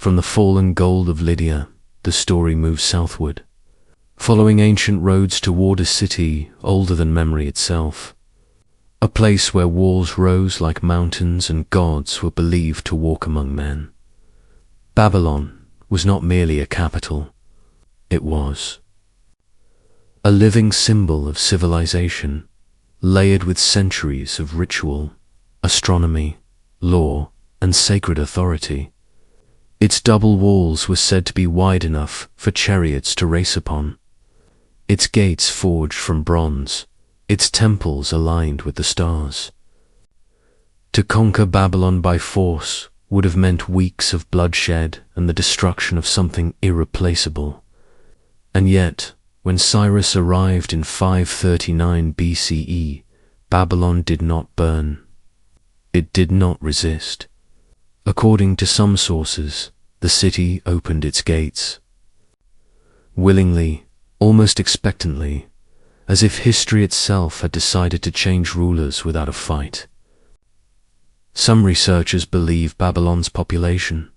From the fallen gold of Lydia, the story moves southward, following ancient roads toward a city older than memory itself, a place where walls rose like mountains and gods were believed to walk among men. Babylon was not merely a capital, it was a living symbol of civilization, layered with centuries of ritual, astronomy, law, and sacred authority. Its double walls were said to be wide enough for chariots to race upon, its gates forged from bronze, its temples aligned with the stars. To conquer Babylon by force would have meant weeks of bloodshed and the destruction of something irreplaceable. And yet, when Cyrus arrived in 539 BCE, Babylon did not burn. It did not resist. According to some sources, the city opened its gates. Willingly, almost expectantly, as if history itself had decided to change rulers without a fight. Some researchers believe Babylon's population,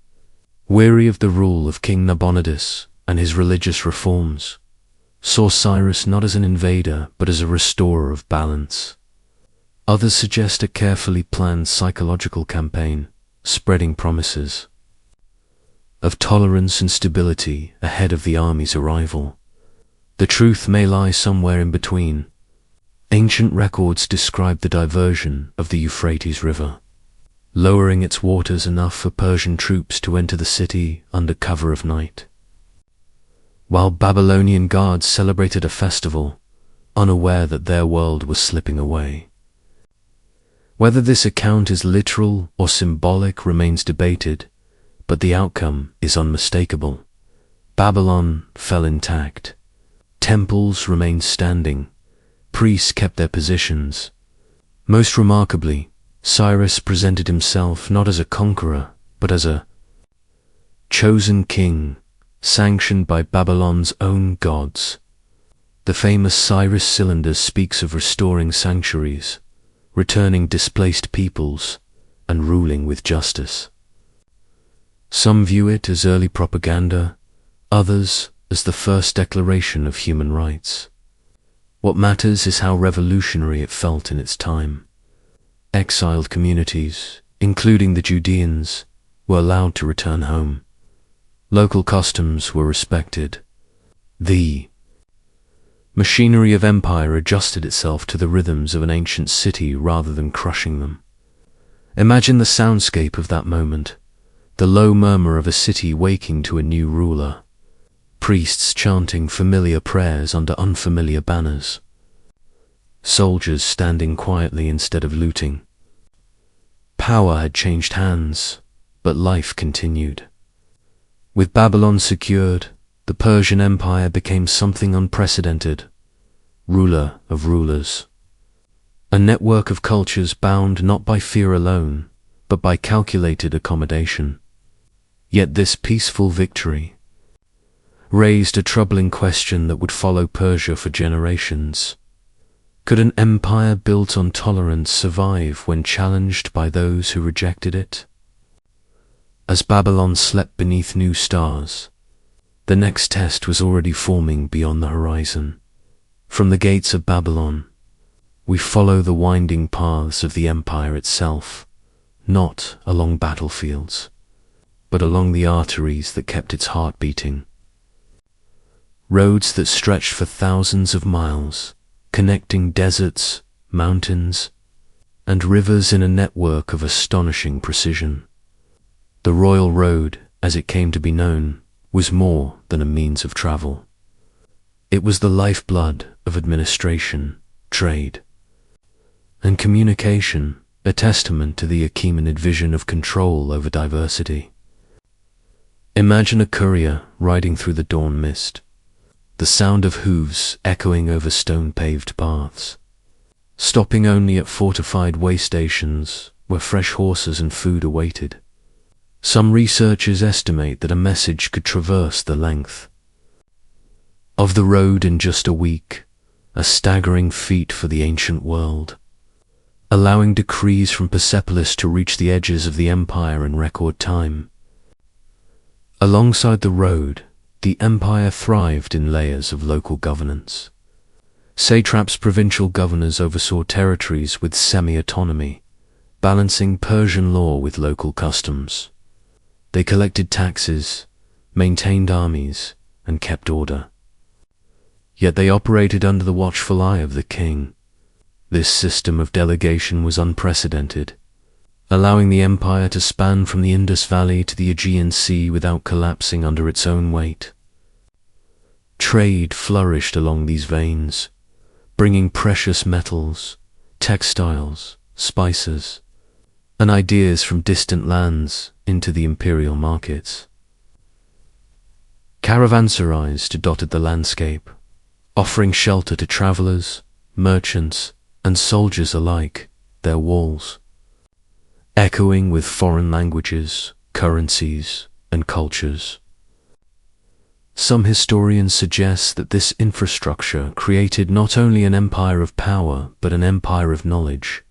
weary of the rule of King Nabonidus and his religious reforms, saw Cyrus not as an invader but as a restorer of balance. Others suggest a carefully planned psychological campaign, spreading promises of tolerance and stability ahead of the army's arrival. The truth may lie somewhere in between. Ancient records describe the diversion of the Euphrates River, lowering its waters enough for Persian troops to enter the city under cover of night, while Babylonian guards celebrated a festival, unaware that their world was slipping away. Whether this account is literal or symbolic remains debated, but the outcome is unmistakable. Babylon fell intact. Temples remained standing. Priests kept their positions. Most remarkably, Cyrus presented himself not as a conqueror, but as a chosen king, sanctioned by Babylon's own gods. The famous Cyrus Cylinder speaks of restoring sanctuaries, returning displaced peoples, and ruling with justice. Some view it as early propaganda, others as the first declaration of human rights. What matters is how revolutionary it felt in its time. Exiled communities, including the Judeans, were allowed to return home. Local customs were respected. The machinery of empire adjusted itself to the rhythms of an ancient city rather than crushing them. Imagine the soundscape of that moment, the low murmur of a city waking to a new ruler, priests chanting familiar prayers under unfamiliar banners, soldiers standing quietly instead of looting. Power had changed hands, but life continued. With Babylon secured, the Persian Empire became something unprecedented, ruler of rulers, a network of cultures bound not by fear alone, but by calculated accommodation. Yet this peaceful victory raised a troubling question that would follow Persia for generations. Could an empire built on tolerance survive when challenged by those who rejected it? As Babylon slept beneath new stars, the next test was already forming beyond the horizon. From the gates of Babylon, we follow the winding paths of the empire itself, not along battlefields, but along the arteries that kept its heart beating. Roads that stretched for thousands of miles, connecting deserts, mountains, and rivers in a network of astonishing precision. The Royal Road, as it came to be known, was more than a means of travel. It was the lifeblood of administration, trade, and communication, a testament to the Achaemenid vision of control over diversity. Imagine a courier riding through the dawn mist, the sound of hooves echoing over stone-paved paths, stopping only at fortified way stations where fresh horses and food awaited. Some researchers estimate that a message could traverse the length of the road in just a week, a staggering feat for the ancient world, allowing decrees from Persepolis to reach the edges of the empire in record time. Alongside the road, the empire thrived in layers of local governance. Satraps, provincial governors, oversaw territories with semi-autonomy, balancing Persian law with local customs. They collected taxes, maintained armies, and kept order. Yet they operated under the watchful eye of the king. This system of delegation was unprecedented, allowing the empire to span from the Indus Valley to the Aegean Sea without collapsing under its own weight. Trade flourished along these veins, bringing precious metals, textiles, spices, and ideas from distant lands into the imperial markets. Caravanserais dotted the landscape, offering shelter to travelers, merchants, and soldiers alike, their walls echoing with foreign languages, currencies, and cultures. Some historians suggest that this infrastructure created not only an empire of power, but an empire of knowledge,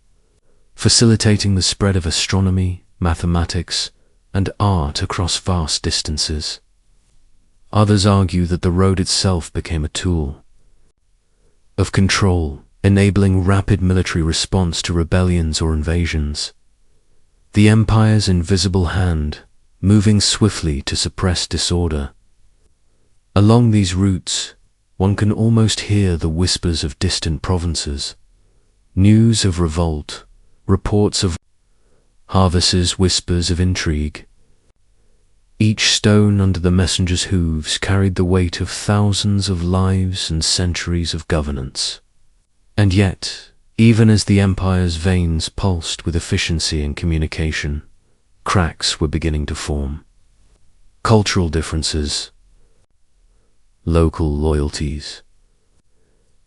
facilitating the spread of astronomy, mathematics, and art across vast distances. Others argue that the road itself became a tool of control, enabling rapid military response to rebellions or invasions. The empire's invisible hand, moving swiftly to suppress disorder. Along these routes, one can almost hear the whispers of distant provinces, news of revolt, reports of harvests, whispers of intrigue. Each stone under the messenger's hooves carried the weight of thousands of lives and centuries of governance. And yet, even as the empire's veins pulsed with efficiency and communication, cracks were beginning to form. Cultural differences, local loyalties,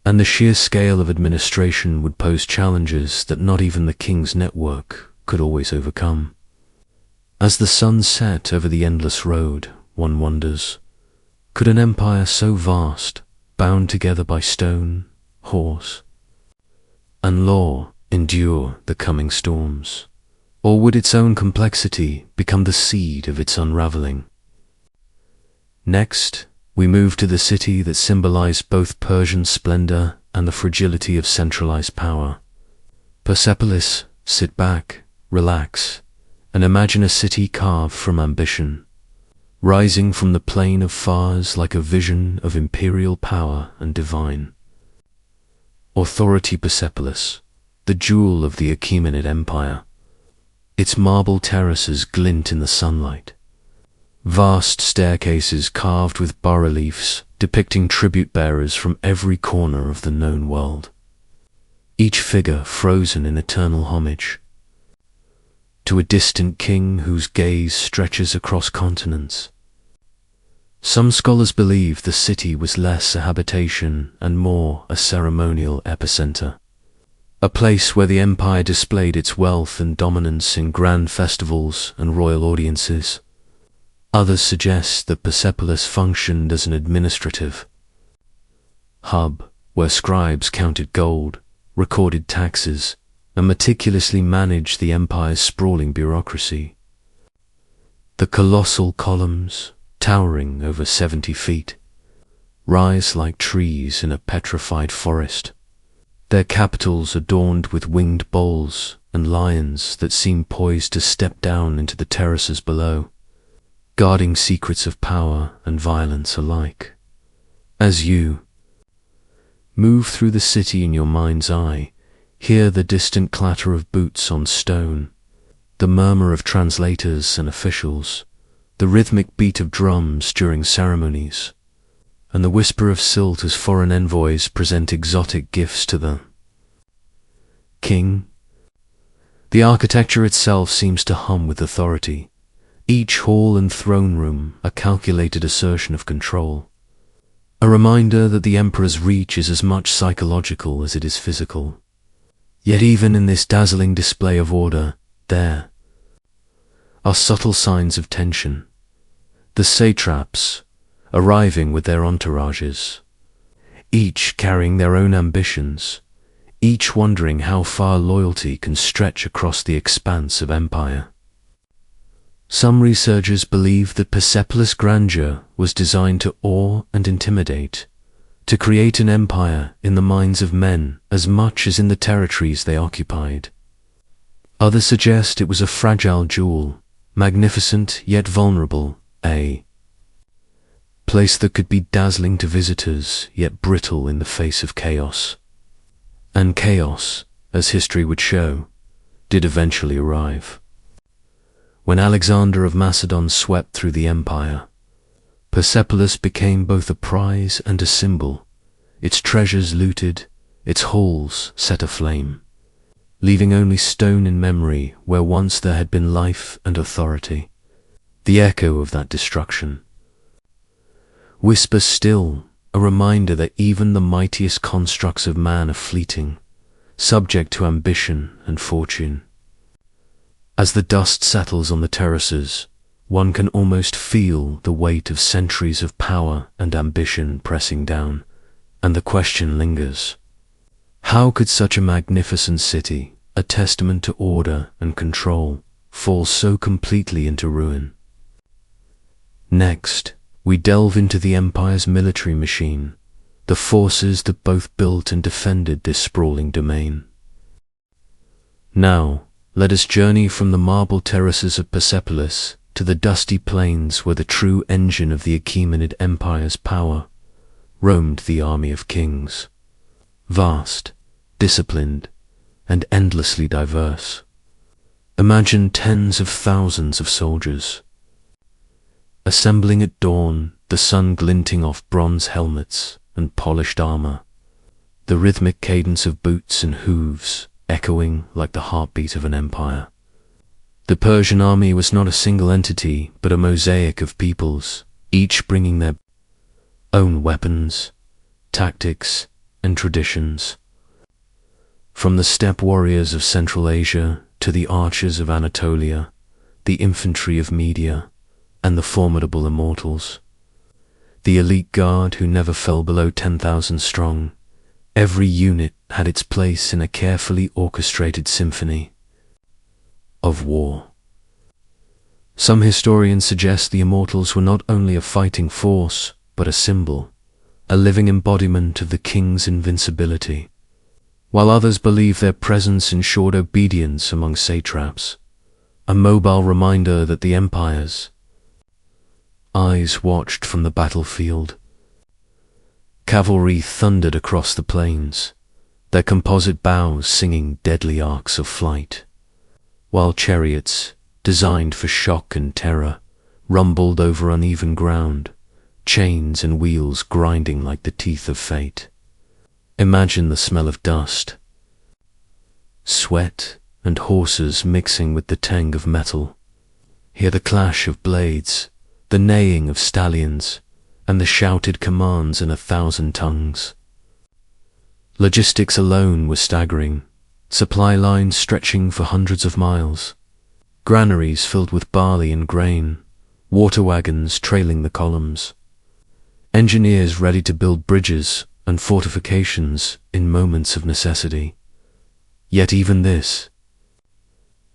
and the sheer scale of administration would pose challenges that not even the king's network could always overcome. As the sun set over the endless road, one wonders, could an empire so vast, bound together by stone, horse, and law, endure the coming storms? Or would its own complexity become the seed of its unraveling? Next, we move to the city that symbolized both Persian splendor and the fragility of centralized power. Persepolis. Sit back, relax, and imagine a city carved from ambition, rising from the plain of Fars like a vision of imperial power and divine authority. Persepolis, the jewel of the Achaemenid Empire. Its marble terraces glint in the sunlight. Vast staircases carved with bas-reliefs depicting tribute-bearers from every corner of the known world. Each figure frozen in eternal homage to a distant king whose gaze stretches across continents. Some scholars believe the city was less a habitation and more a ceremonial epicenter, a place where the empire displayed its wealth and dominance in grand festivals and royal audiences. Others suggest that Persepolis functioned as an administrative hub where scribes counted gold, recorded taxes, and meticulously managed the empire's sprawling bureaucracy. The colossal columns, towering over 70 feet, rise like trees in a petrified forest, their capitals adorned with winged bulls and lions that seem poised to step down into the terraces below, guarding secrets of power and violence alike. As you move through the city in your mind's eye, hear the distant clatter of boots on stone, the murmur of translators and officials, the rhythmic beat of drums during ceremonies, and the whisper of silt as foreign envoys present exotic gifts to the king. The architecture itself seems to hum with authority, each hall and throne room a calculated assertion of control, a reminder that the emperor's reach is as much psychological as it is physical. Yet even in this dazzling display of order, there are subtle signs of tension. The satraps, arriving with their entourages, each carrying their own ambitions, each wondering how far loyalty can stretch across the expanse of empire. Some researchers believe that Persepolis' grandeur was designed to awe and intimidate, to create an empire in the minds of men as much as in the territories they occupied. Others suggest it was a fragile jewel, magnificent yet vulnerable, a place that could be dazzling to visitors yet brittle in the face of chaos. And chaos, as history would show, did eventually arrive. When Alexander of Macedon swept through the empire, Persepolis became both a prize and a symbol, its treasures looted, its halls set aflame, leaving only stone in memory where once there had been life and authority. The echo of that destruction whispers still, a reminder that even the mightiest constructs of man are fleeting, subject to ambition and fortune. As the dust settles on the terraces, one can almost feel the weight of centuries of power and ambition pressing down, and the question lingers: how could such a magnificent city, a testament to order and control, fall so completely into ruin? Next, we delve into the empire's military machine, the forces that both built and defended this sprawling domain. Now, let us journey from the marble terraces of Persepolis to the dusty plains where the true engine of the Achaemenid Empire's power roamed the army of kings. Vast, disciplined, and endlessly diverse. Imagine tens of thousands of soldiers assembling at dawn, the sun glinting off bronze helmets and polished armor, the rhythmic cadence of boots and hooves echoing like the heartbeat of an empire. The Persian army was not a single entity, but a mosaic of peoples, each bringing their own weapons, tactics, and traditions. From the steppe warriors of Central Asia to the archers of Anatolia, the infantry of Media, and the formidable immortals, the elite guard who never fell below 10,000 strong, every unit had its place in a carefully orchestrated symphony of war. Some historians suggest the immortals were not only a fighting force, but a symbol, a living embodiment of the king's invincibility, while others believe their presence ensured obedience among satraps, a mobile reminder that the empire's eyes watched from the battlefield. Cavalry thundered across the plains, their composite bows singing deadly arcs of flight, while chariots, designed for shock and terror, rumbled over uneven ground, chains and wheels grinding like the teeth of fate. Imagine the smell of dust, sweat, and horses mixing with the tang of metal. Hear the clash of blades, the neighing of stallions, and the shouted commands in 1,000 tongues. Logistics alone was staggering, supply lines stretching for hundreds of miles, granaries filled with barley and grain, water wagons trailing the columns, engineers ready to build bridges and fortifications in moments of necessity. Yet even this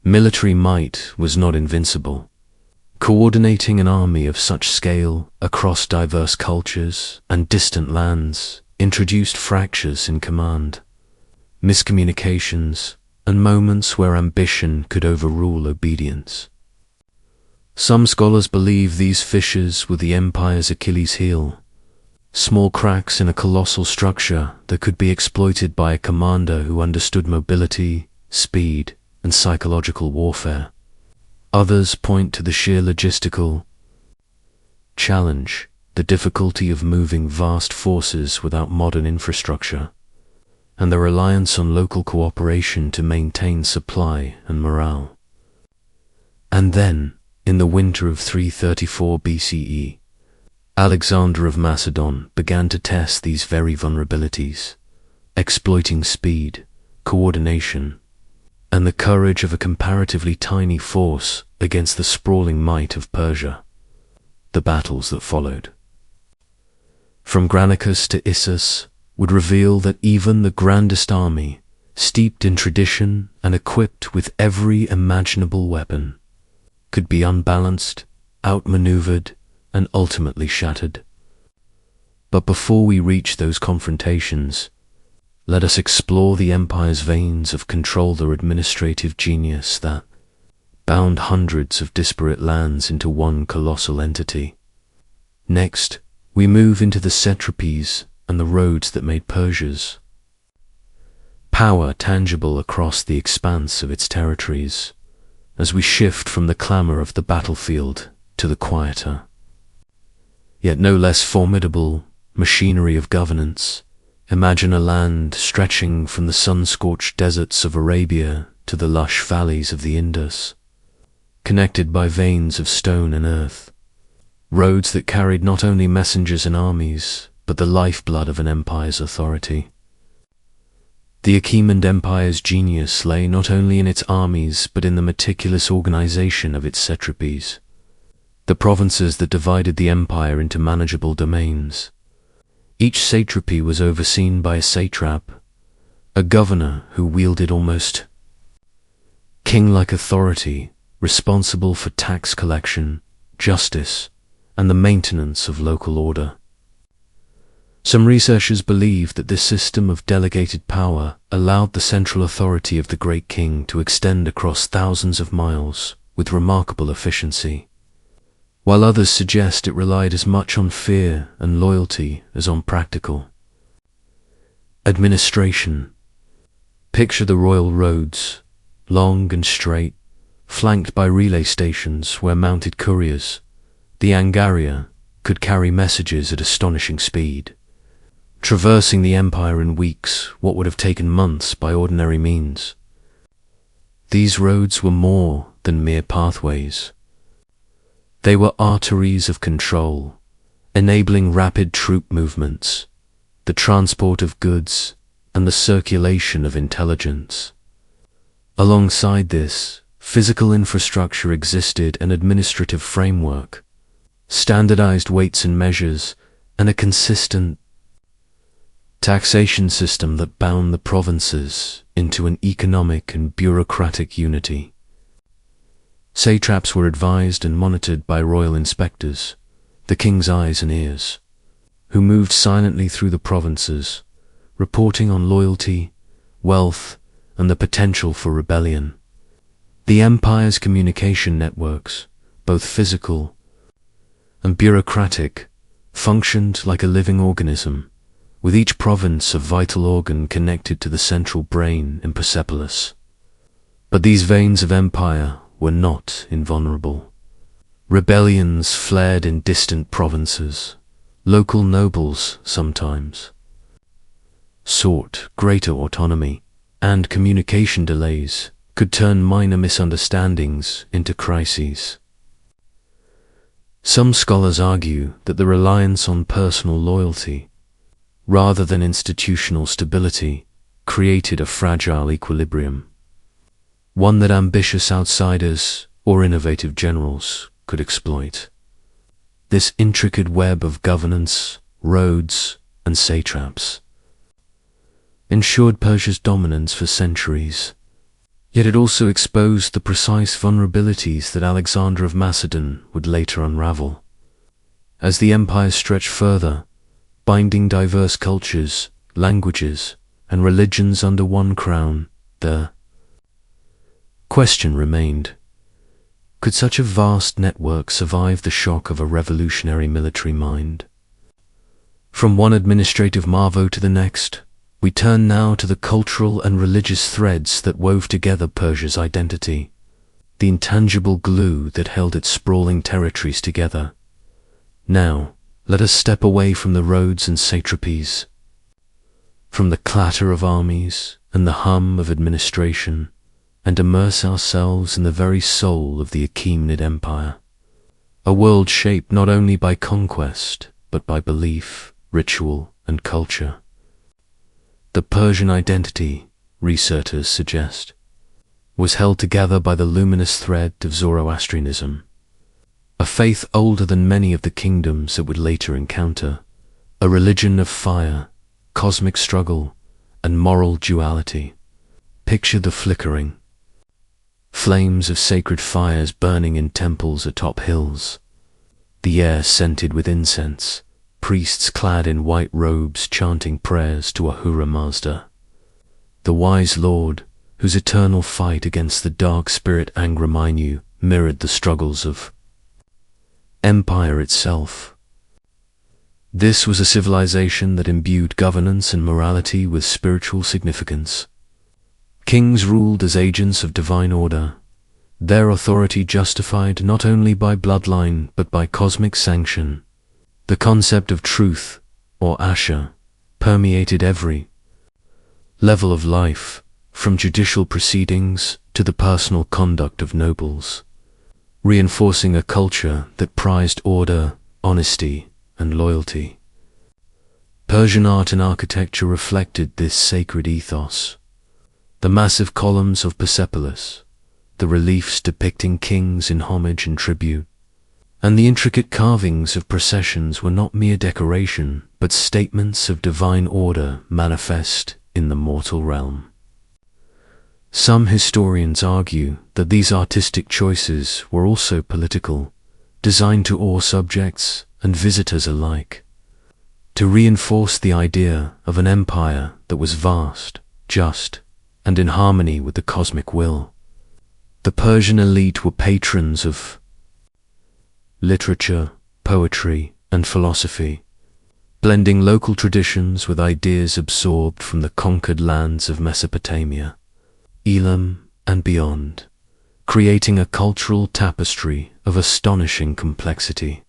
military might was not invincible. Coordinating an army of such scale across diverse cultures and distant lands introduced fractures in command, miscommunications, and moments where ambition could overrule obedience. Some scholars believe these fissures were the empire's Achilles' heel, small cracks in a colossal structure that could be exploited by a commander who understood mobility, speed, and psychological warfare. Others point to the sheer logistical challenge, the difficulty of moving vast forces without modern infrastructure, and the reliance on local cooperation to maintain supply and morale. And then, in the winter of 334 BCE, Alexander of Macedon began to test these very vulnerabilities, exploiting speed, coordination, and the courage of a comparatively tiny force against the sprawling might of Persia. The battles that followed, from Granicus to Issus, would reveal that even the grandest army, steeped in tradition and equipped with every imaginable weapon, could be unbalanced, outmaneuvered, and ultimately shattered. But before we reach those confrontations, let us explore the empire's veins of control or administrative genius that bound hundreds of disparate lands into one colossal entity. Next, we move into the satrapies and the roads that made Persia's power tangible across the expanse of its territories, as we shift from the clamor of the battlefield to the quieter, yet no less formidable, machinery of governance. Imagine a land stretching from the sun-scorched deserts of Arabia to the lush valleys of the Indus, connected by veins of stone and earth, roads that carried not only messengers and armies, but the lifeblood of an empire's authority. The Achaemenid Empire's genius lay not only in its armies, but in the meticulous organization of its satrapies, the provinces that divided the empire into manageable domains. Each satrapy was overseen by a satrap, a governor who wielded almost king-like authority, responsible for tax collection, justice, and the maintenance of local order. Some researchers believe that this system of delegated power allowed the central authority of the great king to extend across thousands of miles with remarkable efficiency, while others suggest it relied as much on fear and loyalty as on practical administration. Picture the royal roads, long and straight, flanked by relay stations where mounted couriers, the Angaria, could carry messages at astonishing speed, traversing the empire in weeks what would have taken months by ordinary means. These roads were more than mere pathways. They were arteries of control, enabling rapid troop movements, the transport of goods, and the circulation of intelligence. Alongside this, physical infrastructure existed, an administrative framework, standardized weights and measures, and a consistent taxation system that bound the provinces into an economic and bureaucratic unity. Satraps were advised and monitored by royal inspectors, the king's eyes and ears, who moved silently through the provinces, reporting on loyalty, wealth, and the potential for rebellion. The empire's communication networks, both physical and bureaucratic, functioned like a living organism, with each province a vital organ connected to the central brain in Persepolis. But these veins of empire were not invulnerable. Rebellions flared in distant provinces. Local nobles, sometimes, sought greater autonomy, and communication delays could turn minor misunderstandings into crises. Some scholars argue that the reliance on personal loyalty, rather than institutional stability, created a fragile equilibrium, one that ambitious outsiders or innovative generals could exploit. This intricate web of governance, roads, and satraps ensured Persia's dominance for centuries, yet it also exposed the precise vulnerabilities that Alexander of Macedon would later unravel. As the empire stretched further, binding diverse cultures, languages, and religions under one crown, the question remained: could such a vast network survive the shock of a revolutionary military mind? From one administrative marvel to the next, we turn now to the cultural and religious threads that wove together Persia's identity, the intangible glue that held its sprawling territories together. Now, let us step away from the roads and satrapies, from the clatter of armies and the hum of administration, and immerse ourselves in the very soul of the Achaemenid Empire, a world shaped not only by conquest, but by belief, ritual, and culture. The Persian identity, researchers suggest, was held together by the luminous thread of Zoroastrianism, a faith older than many of the kingdoms it would later encounter, a religion of fire, cosmic struggle, and moral duality. Picture the flickering flames of sacred fires burning in temples atop hills, the air scented with incense, priests clad in white robes chanting prayers to Ahura Mazda, the wise lord whose eternal fight against the dark spirit Angramanyu mirrored the struggles of empire itself. This was a civilization that imbued governance and morality with spiritual significance. Kings ruled as agents of divine order, their authority justified not only by bloodline but by cosmic sanction. The concept of truth, or Asha, permeated every level of life, from judicial proceedings to the personal conduct of nobles, reinforcing a culture that prized order, honesty, and loyalty. Persian art and architecture reflected this sacred ethos. The massive columns of Persepolis, the reliefs depicting kings in homage and tribute, and the intricate carvings of processions were not mere decoration, but statements of divine order manifest in the mortal realm. Some historians argue that these artistic choices were also political, designed to awe subjects and visitors alike, to reinforce the idea of an empire that was vast, just, and in harmony with the cosmic will. The Persian elite were patrons of literature, poetry, and philosophy, blending local traditions with ideas absorbed from the conquered lands of Mesopotamia, Elam, and beyond, creating a cultural tapestry of astonishing complexity.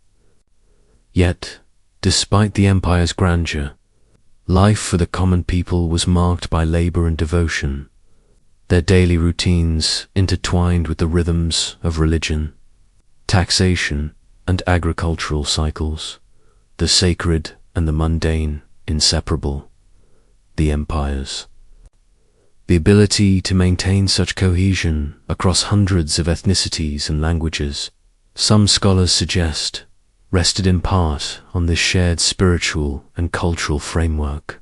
Yet, despite the empire's grandeur, life for the common people was marked by labor and devotion, their daily routines intertwined with the rhythms of religion, taxation, and agricultural cycles, the sacred and the mundane inseparable. The empires. The ability to maintain such cohesion across hundreds of ethnicities and languages, some scholars suggest, rested in part on this shared spiritual and cultural framework,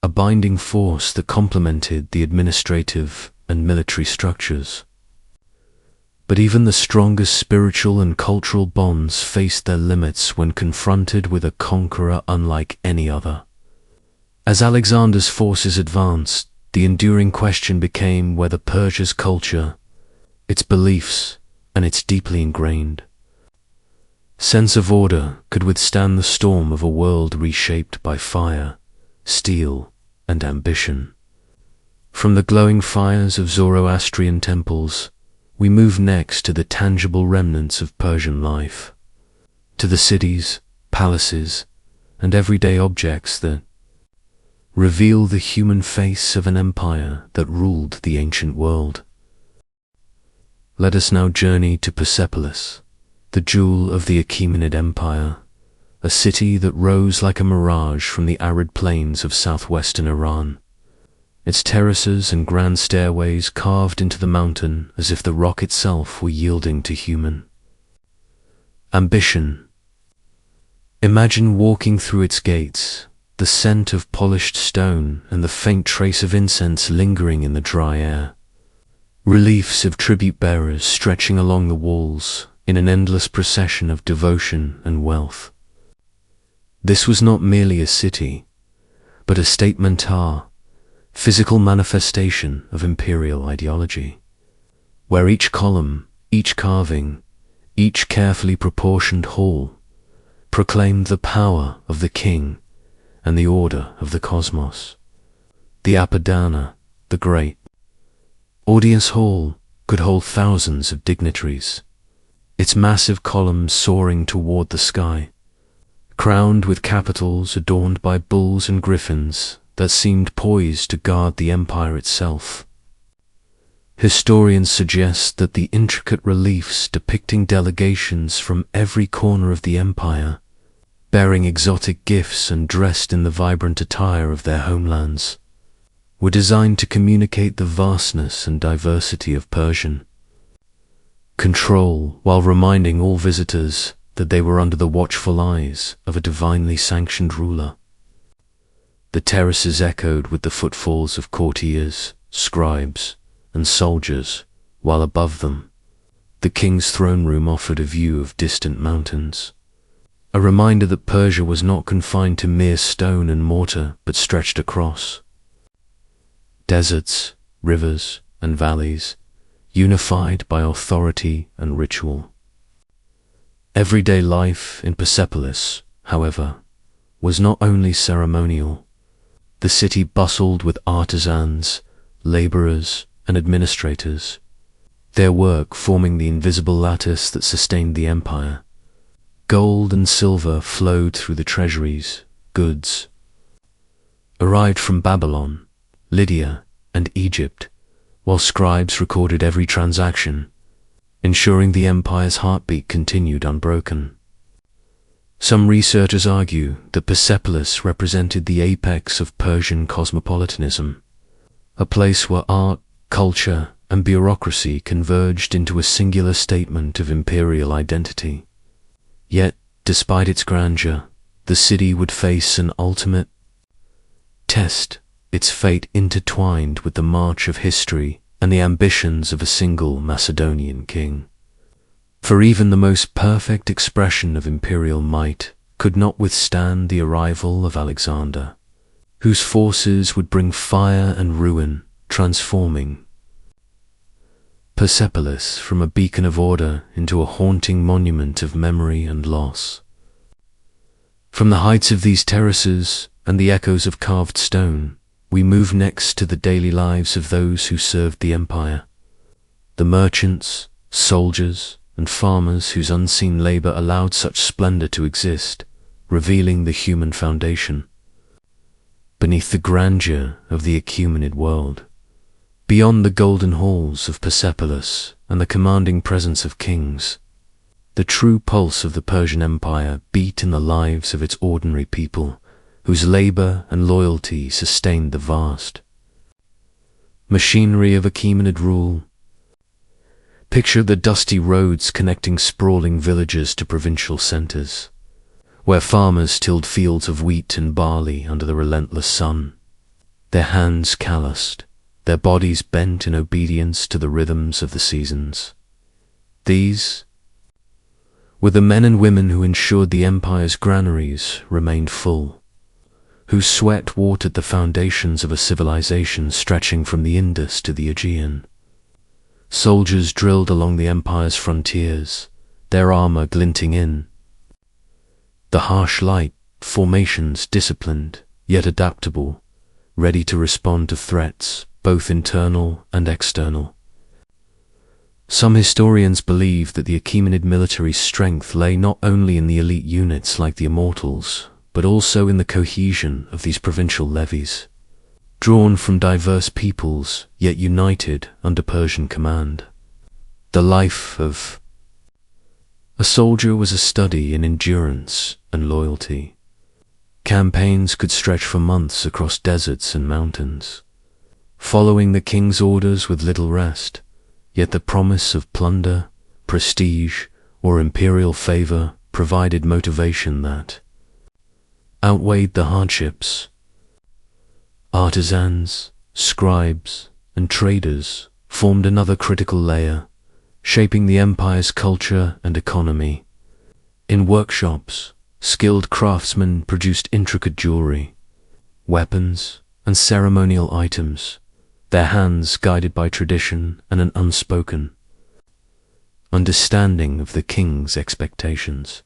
a binding force that complemented the administrative and military structures. But even the strongest spiritual and cultural bonds faced their limits when confronted with a conqueror unlike any other. As Alexander's forces advanced, the enduring question became whether Persia's culture, its beliefs, and its deeply ingrained sense of order could withstand the storm of a world reshaped by fire, steel, and ambition. From the glowing fires of Zoroastrian temples, we move next to the tangible remnants of Persian life, to the cities, palaces, and everyday objects that reveal the human face of an empire that ruled the ancient world. Let us now journey to Persepolis, the jewel of the Achaemenid Empire, a city that rose like a mirage from the arid plains of southwestern Iran, its terraces and grand stairways carved into the mountain as if the rock itself were yielding to human ambition. Imagine walking through its gates, the scent of polished stone and the faint trace of incense lingering in the dry air. Reliefs of tribute-bearers stretching along the walls in an endless procession of devotion and wealth. This was not merely a city, but a state-mentar, physical manifestation of imperial ideology, where each column, each carving, each carefully proportioned hall proclaimed the power of the king and the order of the cosmos. The Ecbatana, the Great Audience Hall, could hold thousands of dignitaries, its massive columns soaring toward the sky, crowned with capitals adorned by bulls and griffins that seemed poised to guard the empire itself. Historians suggest that the intricate reliefs depicting delegations from every corner of the empire, bearing exotic gifts and dressed in the vibrant attire of their homelands, were designed to communicate the vastness and diversity of Persian control, while reminding all visitors that they were under the watchful eyes of a divinely sanctioned ruler. The terraces echoed with the footfalls of courtiers, scribes, and soldiers, while above them, the king's throne room offered a view of distant mountains, a reminder that Persia was not confined to mere stone and mortar, but stretched across deserts, rivers, and valleys, unified by authority and ritual. Everyday life in Persepolis, however, was not only ceremonial. The city bustled with artisans, laborers, and administrators, their work forming the invisible lattice that sustained the empire. Gold and silver flowed through the treasuries, goods arrived from Babylon, Lydia, and Egypt, while scribes recorded every transaction, ensuring the empire's heartbeat continued unbroken. Some researchers argue that Persepolis represented the apex of Persian cosmopolitanism, a place where art, culture, and bureaucracy converged into a singular statement of imperial identity. Yet, despite its grandeur, the city would face an ultimate test, its fate intertwined with the march of history and the ambitions of a single Macedonian king. For even the most perfect expression of imperial might could not withstand the arrival of Alexander, whose forces would bring fire and ruin, transforming Persepolis from a beacon of order into a haunting monument of memory and loss. From the heights of these terraces and the echoes of carved stone, we move next to the daily lives of those who served the empire, the merchants, soldiers, and farmers whose unseen labor allowed such splendor to exist, revealing the human foundation. Beneath the grandeur of the Achaemenid world, beyond the golden halls of Persepolis and the commanding presence of kings, the true pulse of the Persian Empire beat in the lives of its ordinary people, whose labor and loyalty sustained the vast machinery of Achaemenid rule. Picture the dusty roads connecting sprawling villages to provincial centers, where farmers tilled fields of wheat and barley under the relentless sun, their hands calloused, their bodies bent in obedience to the rhythms of the seasons. These were the men and women who ensured the empire's granaries remained full, whose sweat watered the foundations of a civilization stretching from the Indus to the Aegean. Soldiers drilled along the empire's frontiers, their armor glinting in the harsh light, formations disciplined, yet adaptable, ready to respond to threats, both internal and external. Some historians believe that the Achaemenid military strength lay not only in the elite units like the Immortals, but also in the cohesion of these provincial levies, drawn from diverse peoples, yet united under Persian command. The life of a soldier was a study in endurance and loyalty. Campaigns could stretch for months across deserts and mountains, following the king's orders with little rest, yet the promise of plunder, prestige, or imperial favor provided motivation that outweighed the hardships. Artisans, scribes, and traders formed another critical layer, shaping the empire's culture and economy. In workshops, skilled craftsmen produced intricate jewelry, weapons, and ceremonial items, their hands guided by tradition and an unspoken understanding of the king's expectations.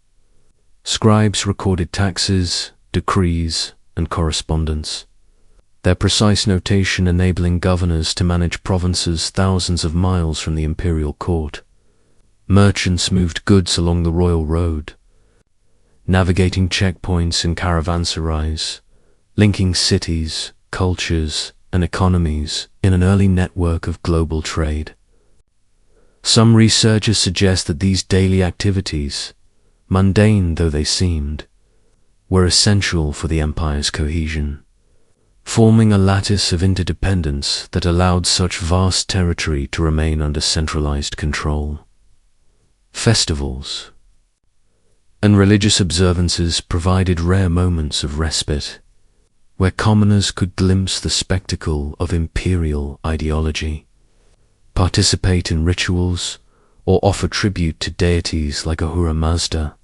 Scribes recorded taxes, decrees, and correspondence, their precise notation enabling governors to manage provinces thousands of miles from the imperial court. Merchants moved goods along the royal road, navigating checkpoints and caravanserais, linking cities, cultures, and economies in an early network of global trade. Some researchers suggest that these daily activities, mundane though they seemed, were essential for the empire's cohesion, forming a lattice of interdependence that allowed such vast territory to remain under centralized control. Festivals and religious observances provided rare moments of respite, where commoners could glimpse the spectacle of imperial ideology. participate in rituals, or offer tribute to deities like Ahura Mazda,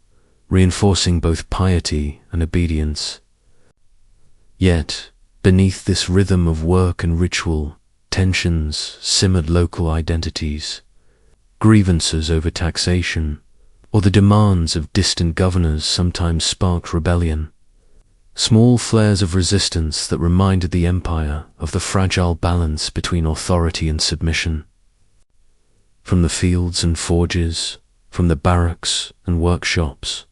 reinforcing both piety and obedience. Yet, beneath this rhythm of work and ritual, tensions simmered local identities, grievances over taxation, or the demands of distant governors sometimes sparked rebellion. Small flares of resistance that reminded the empire of the fragile balance between authority and submission. From the fields and forges, from the barracks and workshops,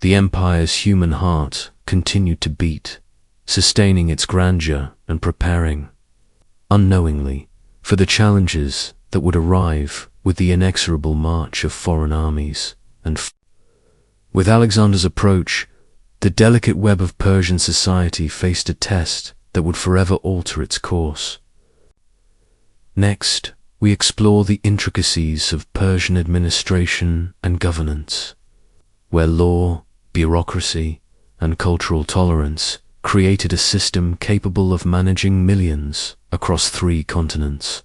the empire's human heart continued to beat, sustaining its grandeur and preparing, unknowingly, for the challenges that would arrive with the inexorable march of foreign armies. And with Alexander's approach, the delicate web of Persian society faced a test that would forever alter its course. Next, we explore the intricacies of Persian administration and governance, where law, bureaucracy, and cultural tolerance created a system capable of managing millions across 3 continents.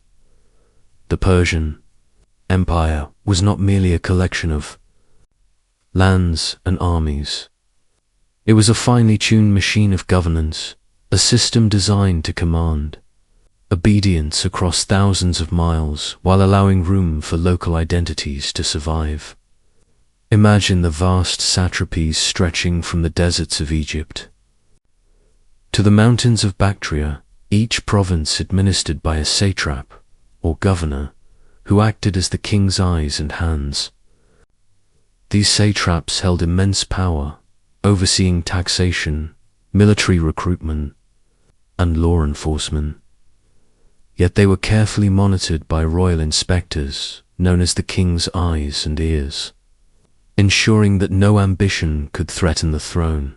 The Persian Empire was not merely a collection of lands and armies. It was a finely tuned machine of governance, a system designed to command obedience across thousands of miles while allowing room for local identities to survive. Imagine the vast satrapies stretching from the deserts of Egypt to the mountains of Bactria, each province administered by a satrap, or governor, who acted as the king's eyes and hands. These satraps held immense power, overseeing taxation, military recruitment, and law enforcement. Yet they were carefully monitored by royal inspectors, known as the king's eyes and ears, ensuring that no ambition could threaten the throne.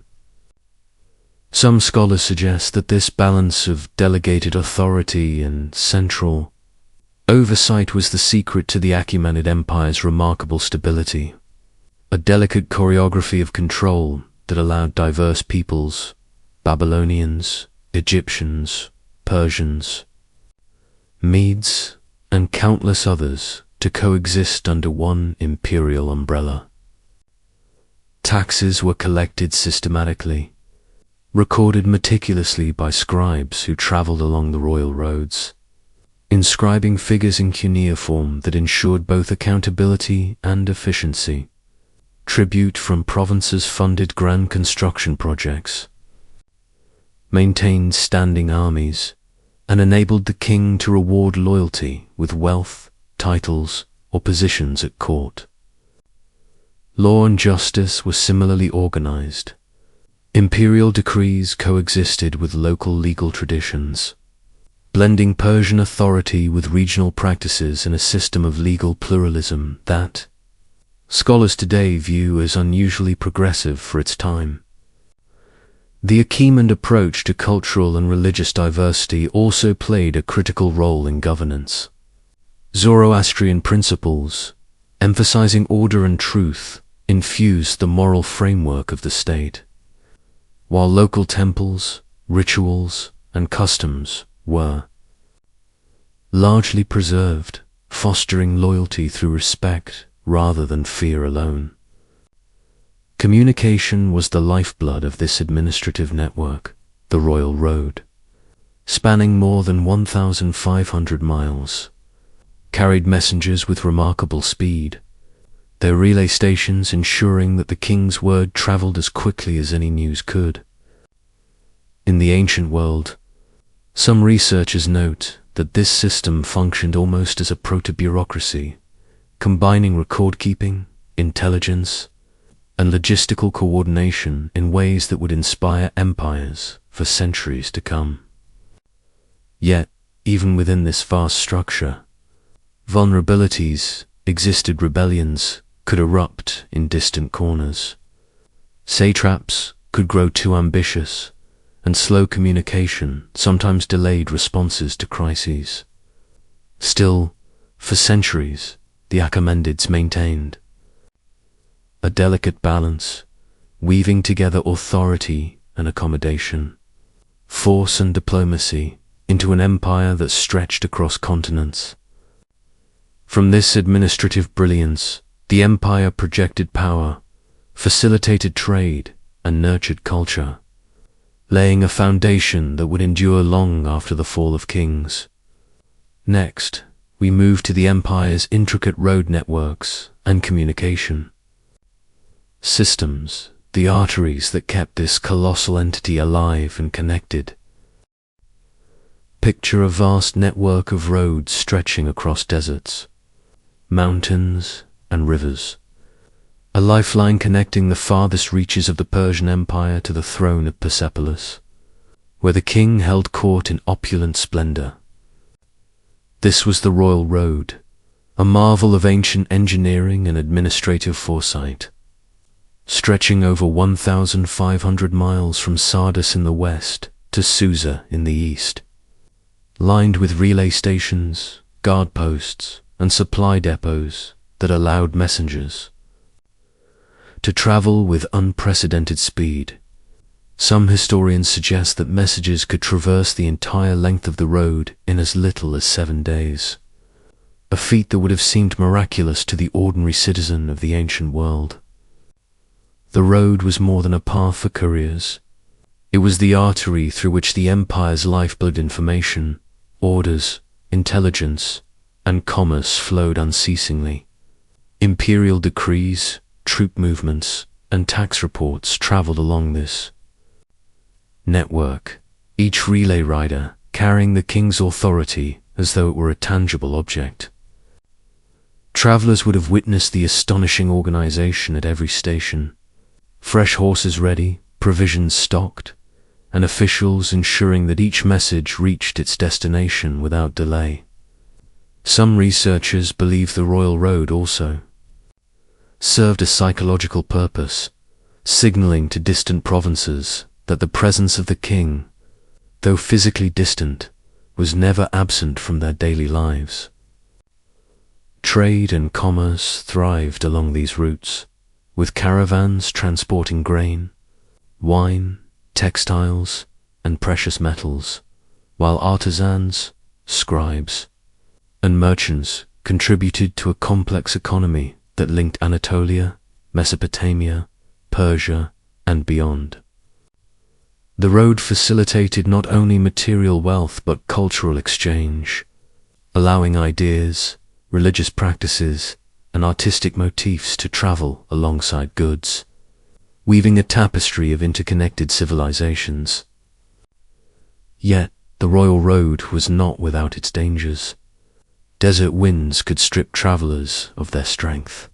Some scholars suggest that this balance of delegated authority and central oversight was the secret to the Achaemenid Empire's remarkable stability, a delicate choreography of control that allowed diverse peoples, Babylonians, Egyptians, Persians, Medes, and countless others, to coexist under one imperial umbrella. Taxes were collected systematically, recorded meticulously by scribes who traveled along the royal roads, inscribing figures in cuneiform that ensured both accountability and efficiency. Tribute from provinces funded grand construction projects, maintained standing armies, and enabled the king to reward loyalty with wealth, titles, or positions at court. Law and justice were similarly organized. Imperial decrees coexisted with local legal traditions, blending Persian authority with regional practices in a system of legal pluralism that scholars today view as unusually progressive for its time. The Achaemenid approach to cultural and religious diversity also played a critical role in governance. Zoroastrian principles, emphasizing order and truth, infused the moral framework of the state, while local temples, rituals, and customs were largely preserved, fostering loyalty through respect rather than fear alone. Communication was the lifeblood of this administrative network, the Royal Road, spanning more than 1,500 miles, carried messengers with remarkable speed, their relay stations ensuring that the king's word traveled as quickly as any news could. In the ancient world, some researchers note that this system functioned almost as a proto-bureaucracy, combining record-keeping, intelligence, and logistical coordination in ways that would inspire empires for centuries to come. Yet, even within this vast structure, vulnerabilities existed. Rebellions could erupt in distant corners. Satraps could grow too ambitious, and slow communication sometimes delayed responses to crises. Still, for centuries, the Achaemenids maintained a delicate balance, weaving together authority and accommodation, force and diplomacy into an empire that stretched across continents. From this administrative brilliance, the empire projected power, facilitated trade, and nurtured culture, laying a foundation that would endure long after the fall of kings. Next, we move to the empire's intricate road networks and communication systems, the arteries that kept this colossal entity alive and connected. Picture a vast network of roads stretching across deserts, mountains, and rivers, a lifeline connecting the farthest reaches of the Persian Empire to the throne of Persepolis, where the king held court in opulent splendor. This was the royal road, a marvel of ancient engineering and administrative foresight, stretching over 1,500 miles from Sardis in the west to Susa in the east, lined with relay stations, guard posts, and supply depots that allowed messengers to travel with unprecedented speed. Some historians suggest that messages could traverse the entire length of the road in as little as 7 days, a feat that would have seemed miraculous to the ordinary citizen of the ancient world. The road was more than a path for couriers. It was the artery through which the empire's lifeblood information, orders, intelligence, and commerce flowed unceasingly. Imperial decrees, troop movements, and tax reports traveled along this network, each relay rider carrying the king's authority as though it were a tangible object. Travelers would have witnessed the astonishing organization at every station, fresh horses ready, provisions stocked, and officials ensuring that each message reached its destination without delay. Some researchers believe the royal road also served a psychological purpose, signaling to distant provinces that the presence of the king, though physically distant, was never absent from their daily lives. Trade and commerce thrived along these routes, with caravans transporting grain, wine, textiles, and precious metals, while artisans, scribes, and merchants contributed to a complex economy that linked Anatolia, Mesopotamia, Persia, and beyond. The road facilitated not only material wealth but cultural exchange, allowing ideas, religious practices, and artistic motifs to travel alongside goods, weaving a tapestry of interconnected civilizations. Yet, the royal road was not without its dangers. Desert winds could strip travelers of their strength.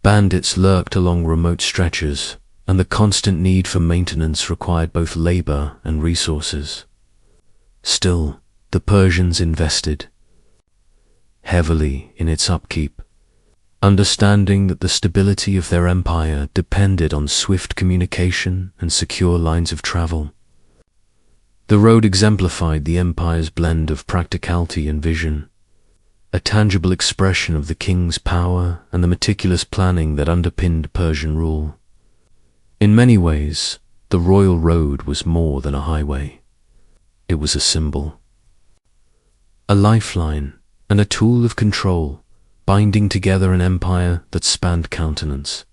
Bandits lurked along remote stretches, and the constant need for maintenance required both labor and resources. Still, the Persians invested heavily in its upkeep, understanding that the stability of their empire depended on swift communication and secure lines of travel. The road exemplified the empire's blend of practicality and vision, a tangible expression of the king's power and the meticulous planning that underpinned Persian rule. In many ways, the royal road was more than a highway. It was a symbol, a lifeline, and a tool of control, binding together an empire that spanned continents.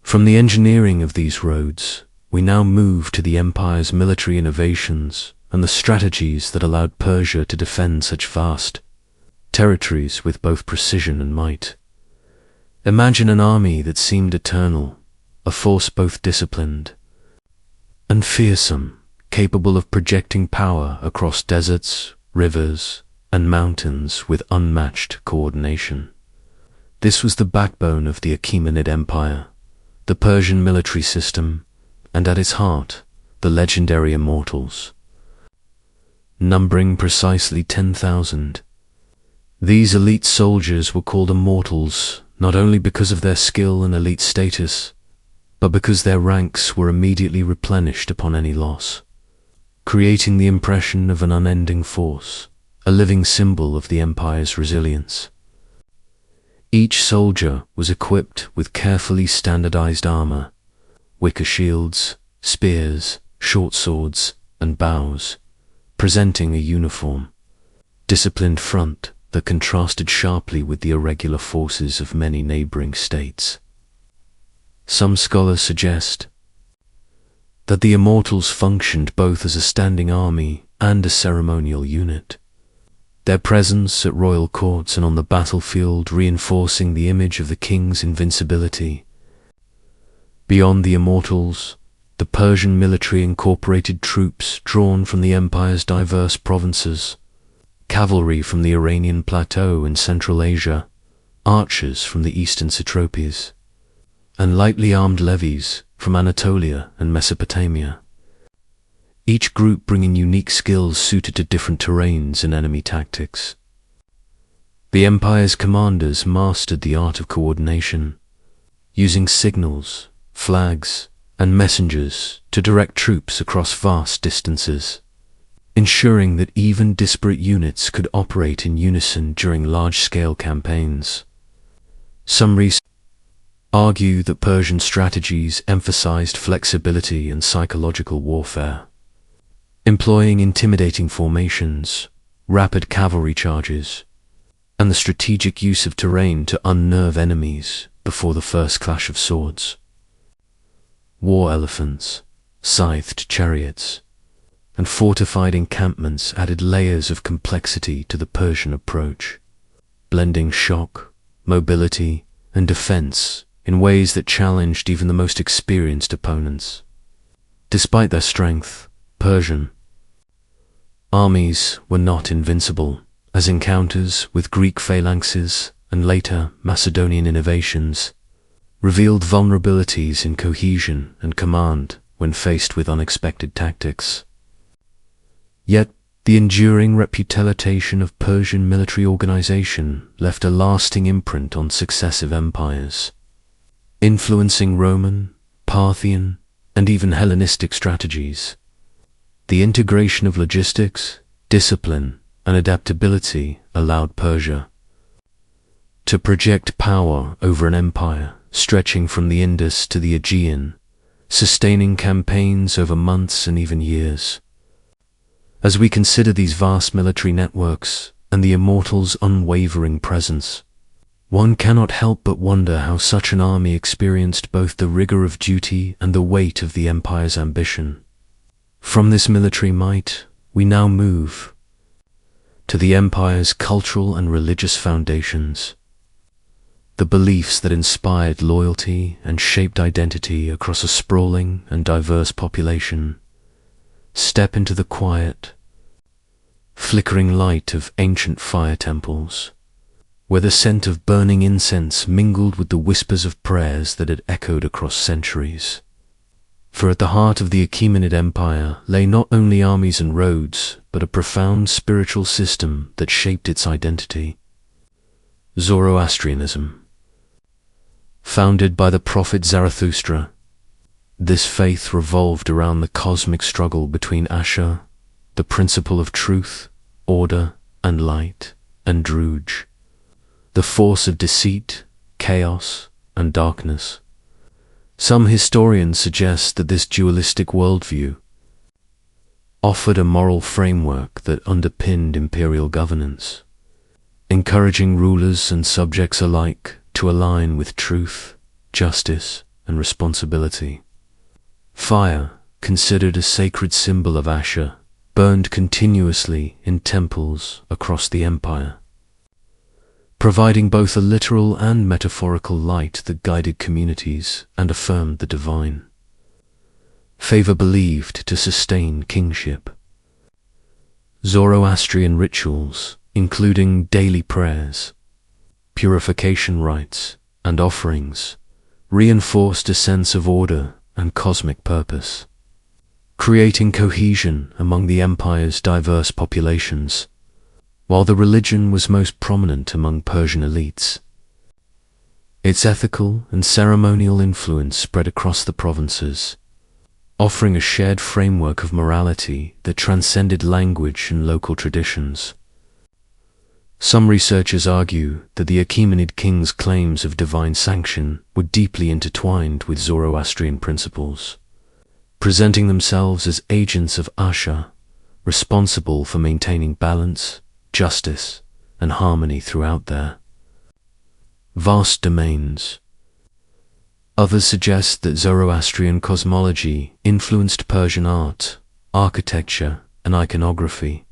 From the engineering of these roads, we now move to the empire's military innovations and the strategies that allowed Persia to defend such vast territories with both precision and might. Imagine an army that seemed eternal, a force both disciplined and fearsome, capable of projecting power across deserts, rivers, and mountains with unmatched coordination. This was the backbone of the Achaemenid Empire, the Persian military system, and at its heart, the legendary immortals, numbering precisely 10,000. These elite soldiers were called immortals not only because of their skill and elite status, but because their ranks were immediately replenished upon any loss, creating the impression of an unending force, a living symbol of the empire's resilience. Each soldier was equipped with carefully standardized armor, wicker shields, spears, short swords, and bows, presenting a uniform, disciplined front that contrasted sharply with the irregular forces of many neighboring states. Some scholars suggest that the immortals functioned both as a standing army and a ceremonial unit, their presence at royal courts and on the battlefield reinforcing the image of the king's invincibility. Beyond the immortals, the Persian military incorporated troops drawn from the empire's diverse provinces, cavalry from the Iranian plateau in Central Asia, archers from the eastern Satrapies, and lightly armed levies from Anatolia and Mesopotamia, each group bringing unique skills suited to different terrains and enemy tactics. The empire's commanders mastered the art of coordination, using signals, flags, and messengers to direct troops across vast distances, ensuring that even disparate units could operate in unison during large-scale campaigns. Some researchers argue that Persian strategies emphasized flexibility and psychological warfare, employing intimidating formations, rapid cavalry charges, and the strategic use of terrain to unnerve enemies before the first clash of swords. War elephants, scythed chariots, and fortified encampments added layers of complexity to the Persian approach, blending shock, mobility, and defense in ways that challenged even the most experienced opponents. Despite their strength, Persian armies were not invincible, as encounters with Greek phalanxes and later Macedonian innovations revealed vulnerabilities in cohesion and command when faced with unexpected tactics. Yet, the enduring reputation of Persian military organization left a lasting imprint on successive empires, influencing Roman, Parthian, and even Hellenistic strategies. The integration of logistics, discipline, and adaptability allowed Persia to project power over an empire stretching from the Indus to the Aegean, sustaining campaigns over months and even years. As we consider these vast military networks and the immortals' unwavering presence, one cannot help but wonder how such an army experienced both the rigor of duty and the weight of the empire's ambition. From this military might, we now move to the empire's cultural and religious foundations, the beliefs that inspired loyalty and shaped identity across a sprawling and diverse population. Step into the quiet, flickering light of ancient fire temples, where the scent of burning incense mingled with the whispers of prayers that had echoed across centuries. For at the heart of the Achaemenid Empire lay not only armies and roads, but a profound spiritual system that shaped its identity. Zoroastrianism. Founded by the prophet Zarathustra, this faith revolved around the cosmic struggle between Asher, the principle of truth, order, and light, and Druj, the force of deceit, chaos, and darkness. Some historians suggest that this dualistic worldview offered a moral framework that underpinned imperial governance, encouraging rulers and subjects alike to align with truth, justice, and responsibility. Fire, considered a sacred symbol of Asher, burned continuously in temples across the empire, providing both a literal and metaphorical light that guided communities and affirmed the divine. Favor believed to sustain kingship. Zoroastrian rituals, including daily prayers, purification rites, and offerings, reinforced a sense of order and cosmic purpose, creating cohesion among the empire's diverse populations. While the religion was most prominent among Persian elites, its ethical and ceremonial influence spread across the provinces, offering a shared framework of morality that transcended language and local traditions. Some researchers argue that the Achaemenid kings' claims of divine sanction were deeply intertwined with Zoroastrian principles, presenting themselves as agents of Asher, responsible for maintaining balance, justice, and harmony throughout their vast domains. Others suggest that Zoroastrian cosmology influenced Persian art, architecture, and iconography,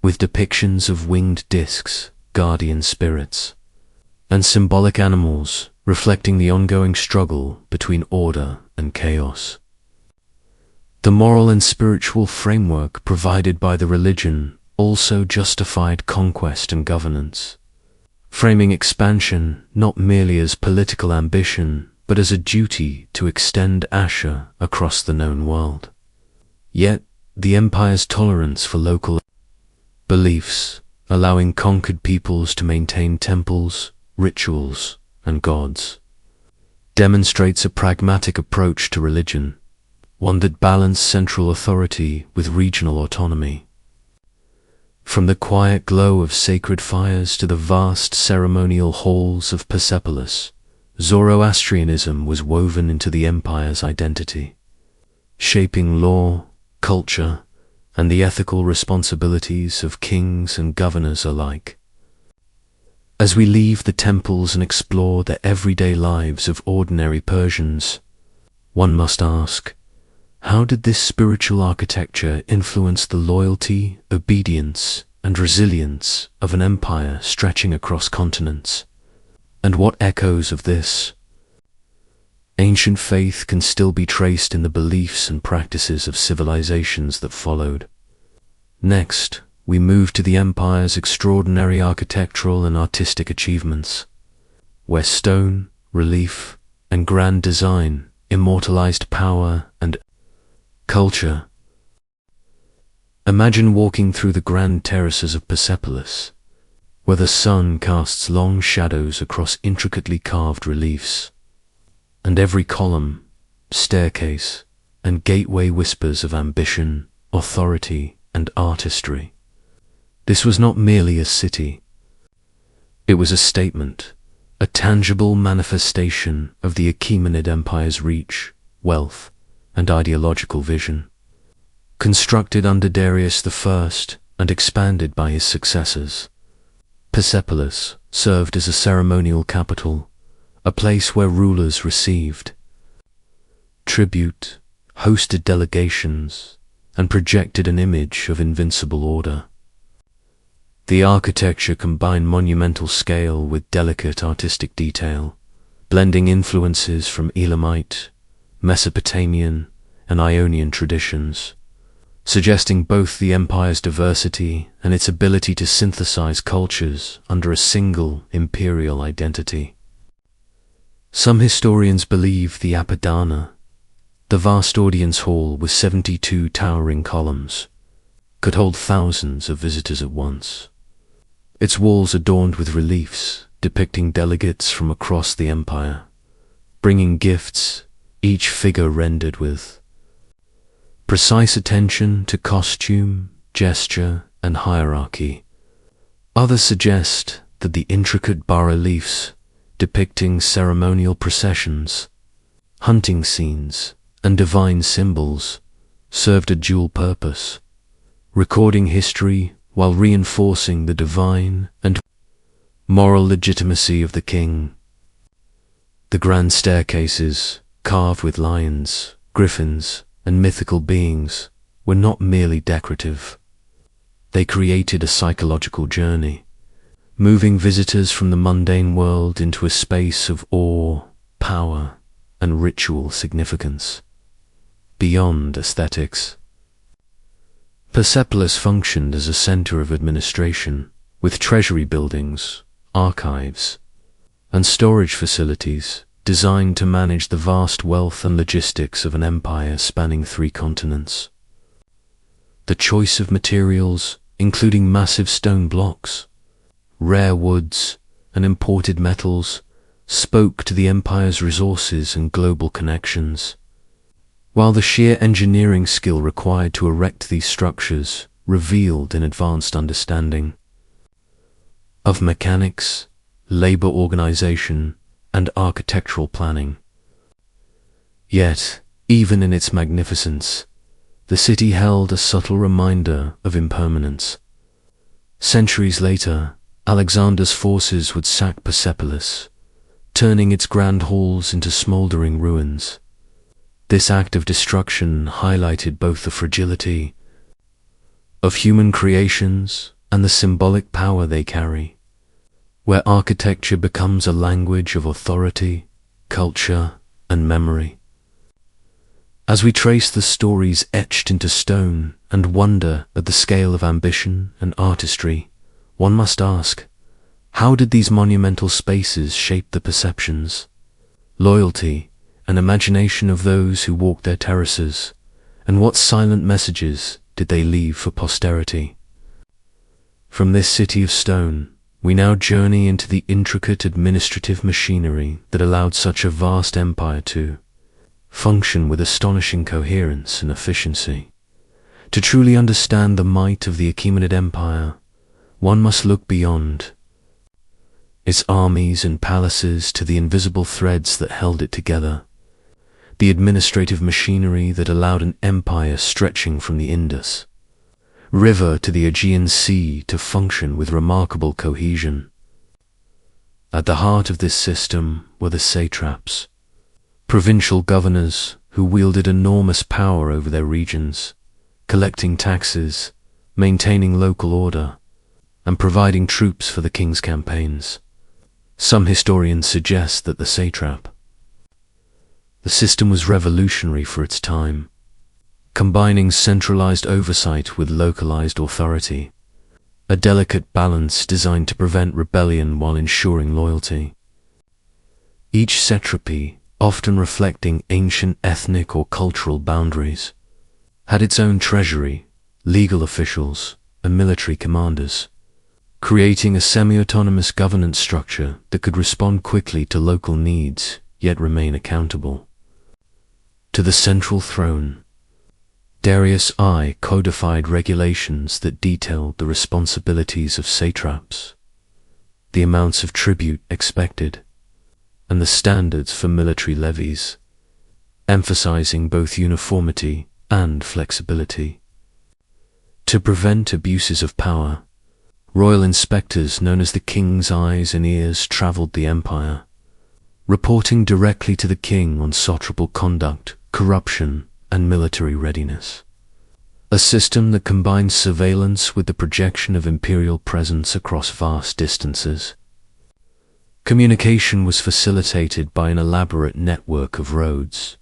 with depictions of winged discs, guardian spirits, and symbolic animals reflecting the ongoing struggle between order and chaos. The moral and spiritual framework provided by the religion also justified conquest and governance, framing expansion not merely as political ambition, but as a duty to extend Asher across the known world. Yet, the empire's tolerance for local beliefs, allowing conquered peoples to maintain temples, rituals, and gods, demonstrates a pragmatic approach to religion, one that balanced central authority with regional autonomy. From the quiet glow of sacred fires to the vast ceremonial halls of Persepolis, Zoroastrianism was woven into the empire's identity, shaping law, culture, and the ethical responsibilities of kings and governors alike. As we leave the temples and explore the everyday lives of ordinary Persians, one must ask, how did this spiritual architecture influence the loyalty, obedience, and resilience of an empire stretching across continents? And what echoes of this ancient faith can still be traced in the beliefs and practices of civilizations that followed? Next, we move to the empire's extraordinary architectural and artistic achievements, where stone, relief, and grand design immortalized power and culture. Imagine walking through the grand terraces of Persepolis, where the sun casts long shadows across intricately carved reliefs, and every column, staircase, and gateway whispers of ambition, authority, and artistry. This was not merely a city. It was a statement, a tangible manifestation of the Achaemenid Empire's reach, wealth, and ideological vision. Constructed under Darius I and expanded by his successors, Persepolis served as a ceremonial capital, a place where rulers received tribute, hosted delegations, and projected an image of invincible order. The architecture combined monumental scale with delicate artistic detail, blending influences from Elamite, Mesopotamian, and Ionian traditions, suggesting both the empire's diversity and its ability to synthesize cultures under a single imperial identity. Some historians believe the Ecbatana, the vast audience hall with 72 towering columns, could hold thousands of visitors at once. Its walls adorned with reliefs depicting delegates from across the empire, bringing gifts, each figure rendered with precise attention to costume, gesture, and hierarchy. Others suggest that the intricate bas-reliefs depicting ceremonial processions, hunting scenes, and divine symbols served a dual purpose, recording history while reinforcing the divine and moral legitimacy of the king. The grand staircases, carved with lions, griffins, and mythical beings, were not merely decorative. They created a psychological journey, moving visitors from the mundane world into a space of awe, power, and ritual significance. Beyond aesthetics, Persepolis functioned as a center of administration, with treasury buildings, archives, and storage facilities designed to manage the vast wealth and logistics of an empire spanning 3 continents. The choice of materials, including massive stone blocks, rare woods, and imported metals, spoke to the empire's resources and global connections, while the sheer engineering skill required to erect these structures revealed an advanced understanding of mechanics, labor organization, and architectural planning. Yet, even in its magnificence, the city held a subtle reminder of impermanence. Centuries later, Alexander's forces would sack Persepolis, turning its grand halls into smoldering ruins. This act of destruction highlighted both the fragility of human creations and the symbolic power they carry, where architecture becomes a language of authority, culture, and memory. As we trace the stories etched into stone and wonder at the scale of ambition and artistry, one must ask, how did these monumental spaces shape the perceptions, loyalty, and imagination of those who walked their terraces, and what silent messages did they leave for posterity? From this city of stone, we now journey into the intricate administrative machinery that allowed such a vast empire to function with astonishing coherence and efficiency. To truly understand the might of the Achaemenid Empire, one must look beyond its armies and palaces to the invisible threads that held it together, the administrative machinery that allowed an empire stretching from the Indus River to the Aegean Sea to function with remarkable cohesion. At the heart of this system were the satraps, provincial governors who wielded enormous power over their regions, collecting taxes, maintaining local order, and providing troops for the king's campaigns. Some historians suggest that the system was revolutionary for its time, combining centralized oversight with localized authority, a delicate balance designed to prevent rebellion while ensuring loyalty. Each satrapy, often reflecting ancient ethnic or cultural boundaries, had its own treasury, legal officials, and military commanders, creating a semi-autonomous governance structure that could respond quickly to local needs, yet remain accountable to the central throne. Darius I codified regulations that detailed the responsibilities of satraps, the amounts of tribute expected, and the standards for military levies, emphasizing both uniformity and flexibility. To prevent abuses of power, royal inspectors known as the king's eyes and ears traveled the empire, reporting directly to the king on satrapal conduct, corruption, and military readiness. A system that combines surveillance with the projection of imperial presence across vast distances. Communication was facilitated by an elaborate network of roads,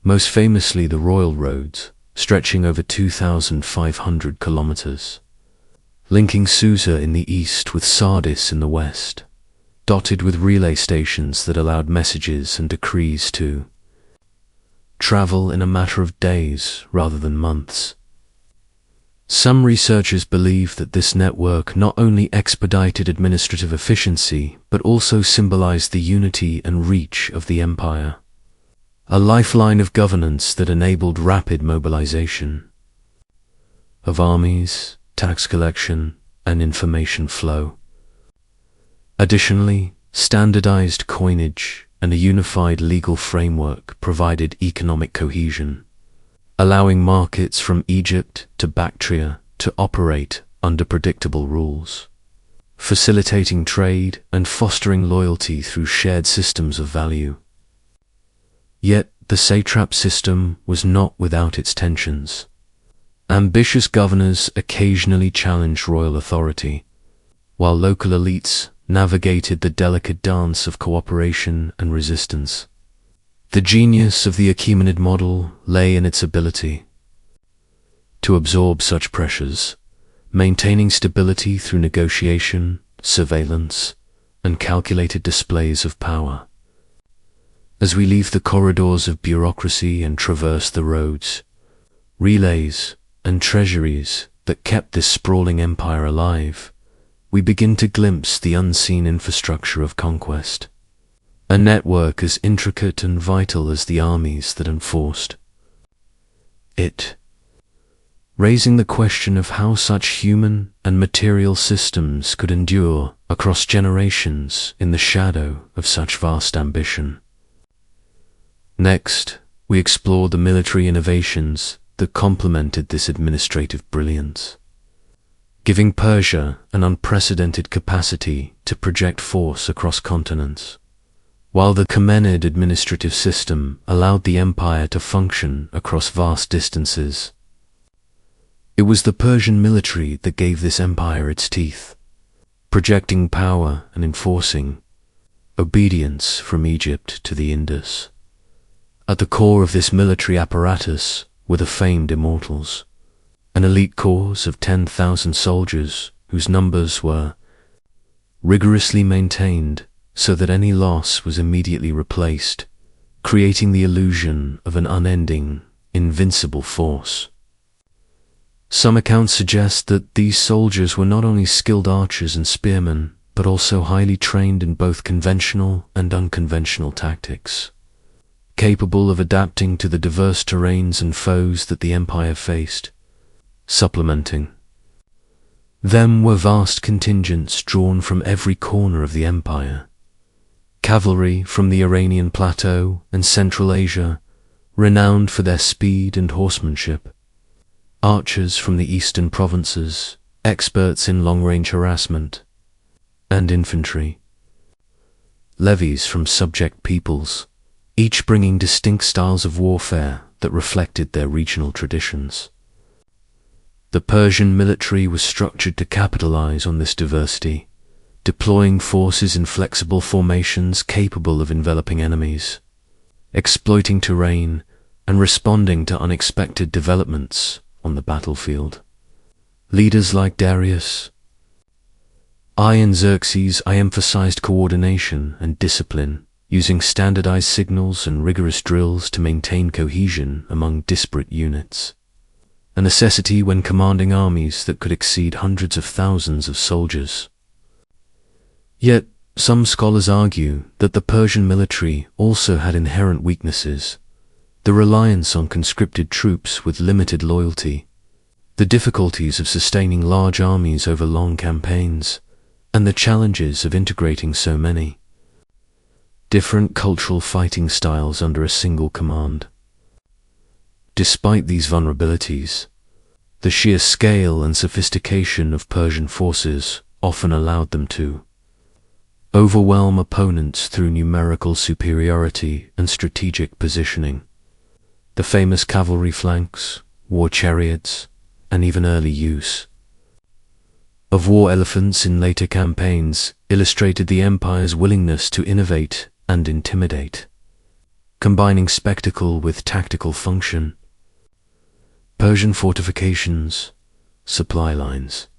most famously the royal roads, stretching over 2,500 kilometers, linking Susa in the east with Sardis in the west, dotted with relay stations that allowed messages and decrees to travel in a matter of days rather than months. Some researchers believe that this network not only expedited administrative efficiency, but also symbolized the unity and reach of the empire, a lifeline of governance that enabled rapid mobilization of armies, tax collection, and information flow. Additionally, standardized coinage and a unified legal framework provided economic cohesion, allowing markets from Egypt to Bactria to operate under predictable rules, facilitating trade and fostering loyalty through shared systems of value. Yet, the satrap system was not without its tensions. Ambitious governors occasionally challenged royal authority, while local elites navigated the delicate dance of cooperation and resistance. The genius of the Achaemenid model lay in its ability to absorb such pressures, maintaining stability through negotiation, surveillance, and calculated displays of power. As we leave the corridors of bureaucracy and traverse the roads, relays, and treasuries that kept this sprawling empire alive, we begin to glimpse the unseen infrastructure of conquest, a network as intricate and vital as the armies that enforced it, raising the question of how such human and material systems could endure across generations in the shadow of such vast ambition. Next, we explore the military innovations that complemented this administrative brilliance. giving Persia an unprecedented capacity to project force across continents, while the Achaemenid administrative system allowed the empire to function across vast distances. It was the Persian military that gave this empire its teeth, projecting power and enforcing obedience from Egypt to the Indus. At the core of this military apparatus were the famed immortals, an elite corps of 10,000 soldiers whose numbers were rigorously maintained so that any loss was immediately replaced, creating the illusion of an unending, invincible force. Some accounts suggest that these soldiers were not only skilled archers and spearmen, but also highly trained in both conventional and unconventional tactics, capable of adapting to the diverse terrains and foes that the empire faced. Supplementing them were vast contingents drawn from every corner of the empire. Cavalry from the Iranian plateau and Central Asia, renowned for their speed and horsemanship. Archers from the eastern provinces, experts in long-range harassment. And infantry. Levies from subject peoples, each bringing distinct styles of warfare that reflected their regional traditions. The Persian military was structured to capitalize on this diversity, deploying forces in flexible formations capable of enveloping enemies, exploiting terrain, and responding to unexpected developments on the battlefield. Leaders like Darius I and Xerxes I emphasized coordination and discipline, using standardized signals and rigorous drills to maintain cohesion among disparate units, a necessity when commanding armies that could exceed hundreds of thousands of soldiers. Yet, some scholars argue that the Persian military also had inherent weaknesses: the reliance on conscripted troops with limited loyalty, the difficulties of sustaining large armies over long campaigns, and the challenges of integrating so many different cultural fighting styles under a single command. Despite these vulnerabilities, the sheer scale and sophistication of Persian forces often allowed them to overwhelm opponents through numerical superiority and strategic positioning. The famous cavalry flanks, war chariots, and even early use of war elephants in later campaigns illustrated the empire's willingness to innovate and intimidate, combining spectacle with tactical function. Persian fortifications, supply lines,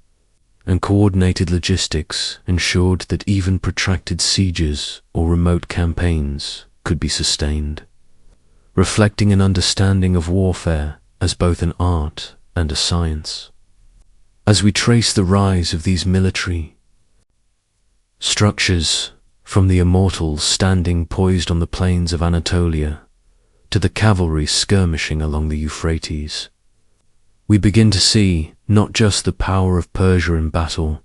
and coordinated logistics ensured that even protracted sieges or remote campaigns could be sustained, reflecting an understanding of warfare as both an art and a science. As we trace the rise of these military structures, from the immortals standing poised on the plains of Anatolia to the cavalry skirmishing along the Euphrates, we begin to see not just the power of Persia in battle,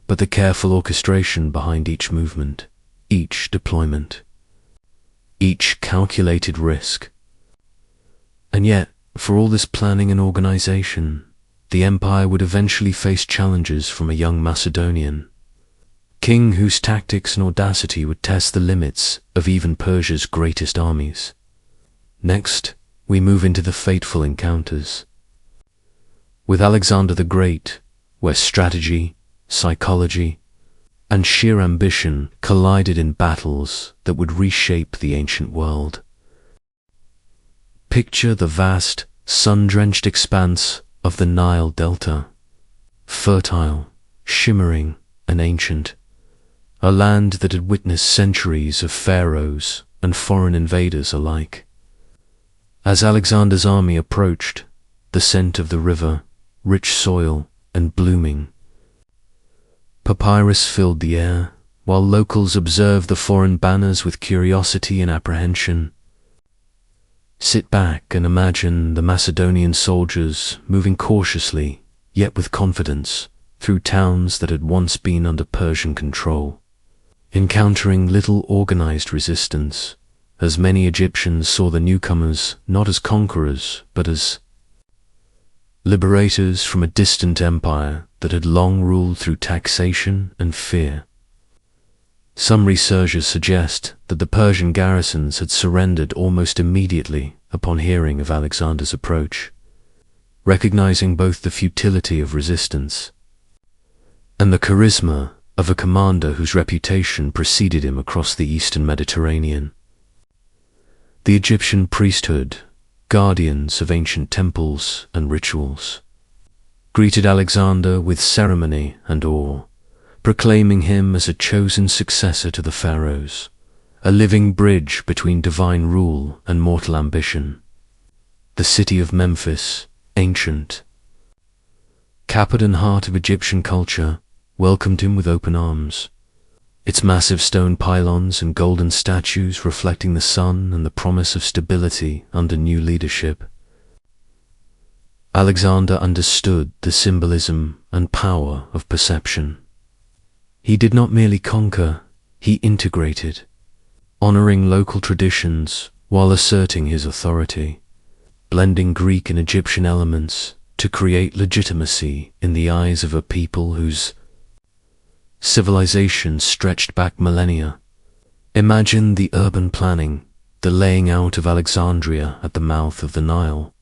but the careful orchestration behind each movement, each deployment, each calculated risk. And yet, for all this planning and organization, the empire would eventually face challenges from a young Macedonian king whose tactics and audacity would test the limits of even Persia's greatest armies. Next, we move into the fateful encounters with Alexander the Great, where strategy, psychology, and sheer ambition collided in battles that would reshape the ancient world. Picture the vast, sun-drenched expanse of the Nile Delta, fertile, shimmering, and ancient, a land that had witnessed centuries of pharaohs and foreign invaders alike. As Alexander's army approached, the scent of the river, rich soil, and blooming papyrus filled the air, while locals observed the foreign banners with curiosity and apprehension. Sit back and imagine the Macedonian soldiers moving cautiously, yet with confidence, through towns that had once been under Persian control, encountering little organized resistance, as many Egyptians saw the newcomers not as conquerors, but as liberators from a distant empire that had long ruled through taxation and fear. Some researchers suggest that the Persian garrisons had surrendered almost immediately upon hearing of Alexander's approach, recognizing both the futility of resistance and the charisma of a commander whose reputation preceded him across the eastern Mediterranean. The Egyptian priesthood, guardians of ancient temples and rituals, greeted Alexander with ceremony and awe, proclaiming him as a chosen successor to the pharaohs, a living bridge between divine rule and mortal ambition. The city of Memphis, ancient, capital and heart of Egyptian culture, welcomed him with open arms, its massive stone pylons and golden statues reflecting the sun and the promise of stability under new leadership. Alexander understood the symbolism and power of perception. He did not merely conquer, he integrated, honoring local traditions while asserting his authority, blending Greek and Egyptian elements to create legitimacy in the eyes of a people whose civilization stretched back millennia. Imagine the urban planning, the laying out of Alexandria at the mouth of the Nile,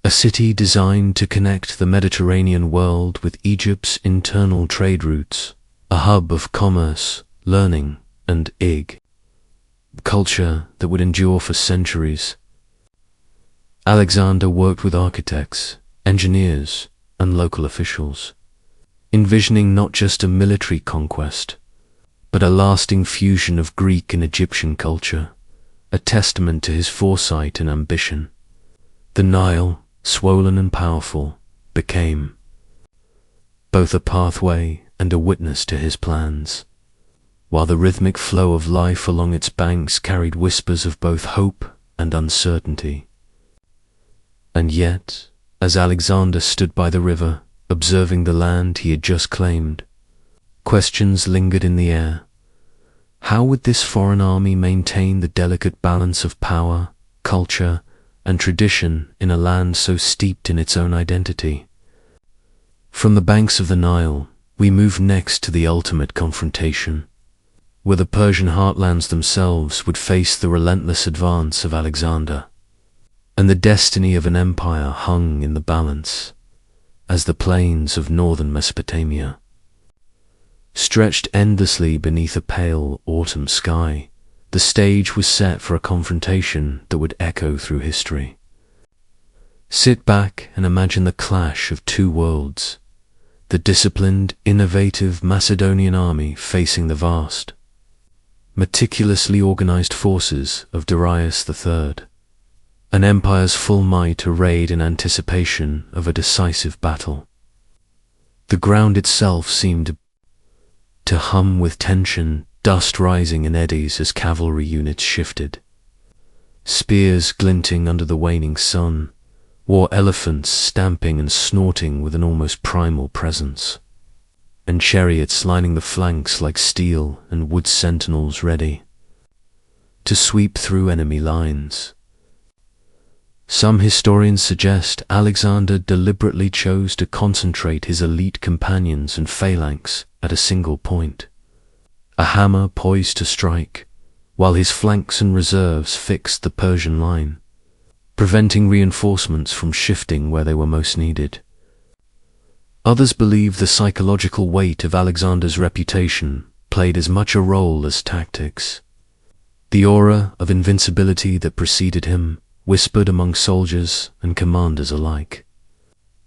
a city designed to connect the Mediterranean world with Egypt's internal trade routes, a hub of commerce, learning, and culture that would endure for centuries. Alexander worked with architects, engineers, and local officials, envisioning not just a military conquest, but a lasting fusion of Greek and Egyptian culture, a testament to his foresight and ambition. The Nile, swollen and powerful, became both a pathway and a witness to his plans, while the rhythmic flow of life along its banks carried whispers of both hope and uncertainty. And yet, as Alexander stood by the river, observing the land he had just claimed, questions lingered in the air. How would this foreign army maintain the delicate balance of power, culture, and tradition in a land so steeped in its own identity? From the banks of the Nile, we move next to the ultimate confrontation, where the Persian heartlands themselves would face the relentless advance of Alexander, and the destiny of an empire hung in the balance, as the plains of northern Mesopotamia stretched endlessly beneath a pale autumn sky. The stage was set for a confrontation that would echo through history. Sit back and imagine the clash of two worlds, the disciplined, innovative Macedonian army facing the vast, meticulously organized forces of Darius III, an empire's full might arrayed in anticipation of a decisive battle. The ground itself seemed to hum with tension, dust rising in eddies as cavalry units shifted. Spears glinting under the waning sun, war elephants stamping and snorting with an almost primal presence, and chariots lining the flanks like steel and wood sentinels ready to sweep through enemy lines. Some historians suggest Alexander deliberately chose to concentrate his elite companions and phalanx at a single point, a hammer poised to strike, while his flanks and reserves fixed the Persian line, preventing reinforcements from shifting where they were most needed. Others believe the psychological weight of Alexander's reputation played as much a role as tactics. The aura of invincibility that preceded him whispered among soldiers and commanders alike,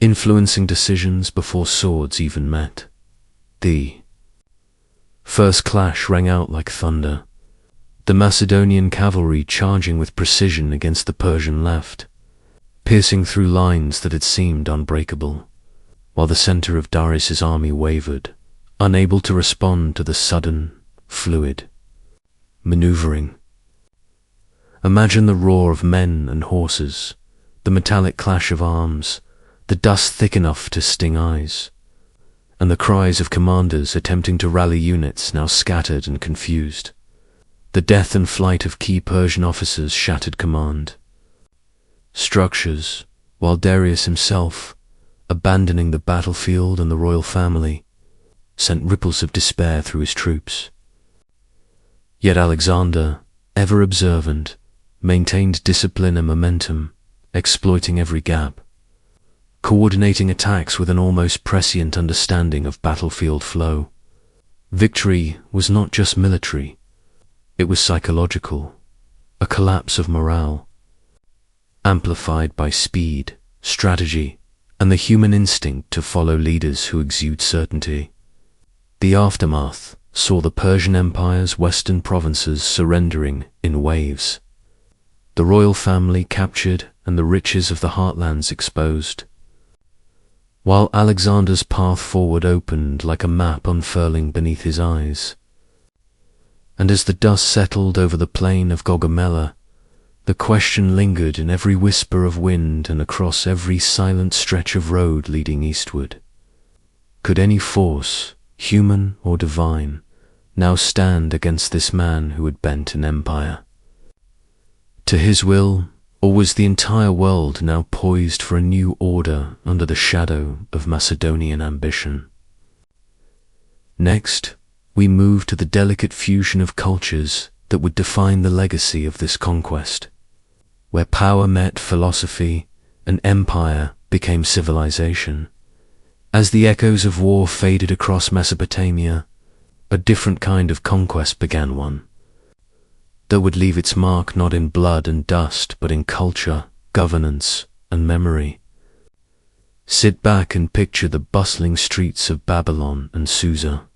influencing decisions before swords even met. The first clash rang out like thunder, the Macedonian cavalry charging with precision against the Persian left, piercing through lines that had seemed unbreakable, while the center of Darius's army wavered, unable to respond to the sudden, fluid maneuvering. Imagine the roar of men and horses, the metallic clash of arms, the dust thick enough to sting eyes, and the cries of commanders attempting to rally units now scattered and confused. The death and flight of key Persian officers shattered command structures, while Darius himself, abandoning the battlefield and the royal family, sent ripples of despair through his troops. Yet Alexander, ever observant, maintained discipline and momentum, exploiting every gap, coordinating attacks with an almost prescient understanding of battlefield flow. Victory was not just military, it was psychological, a collapse of morale, amplified by speed, strategy, and the human instinct to follow leaders who exude certainty. The aftermath saw the Persian Empire's western provinces surrendering in waves, the royal family captured and the riches of the heartlands exposed, while Alexander's path forward opened like a map unfurling beneath his eyes. And as the dust settled over the plain of Gaugamela, the question lingered in every whisper of wind and across every silent stretch of road leading eastward. Could any force, human or divine, now stand against this man who had bent an empire to his will, or was the entire world now poised for a new order under the shadow of Macedonian ambition? Next, we move to the delicate fusion of cultures that would define the legacy of this conquest, where power met philosophy and empire became civilization. As the echoes of war faded across Mesopotamia, a different kind of conquest began, one that would leave its mark not in blood and dust, but in culture, governance, and memory. Sit back and picture the bustling streets of Babylon and Susa,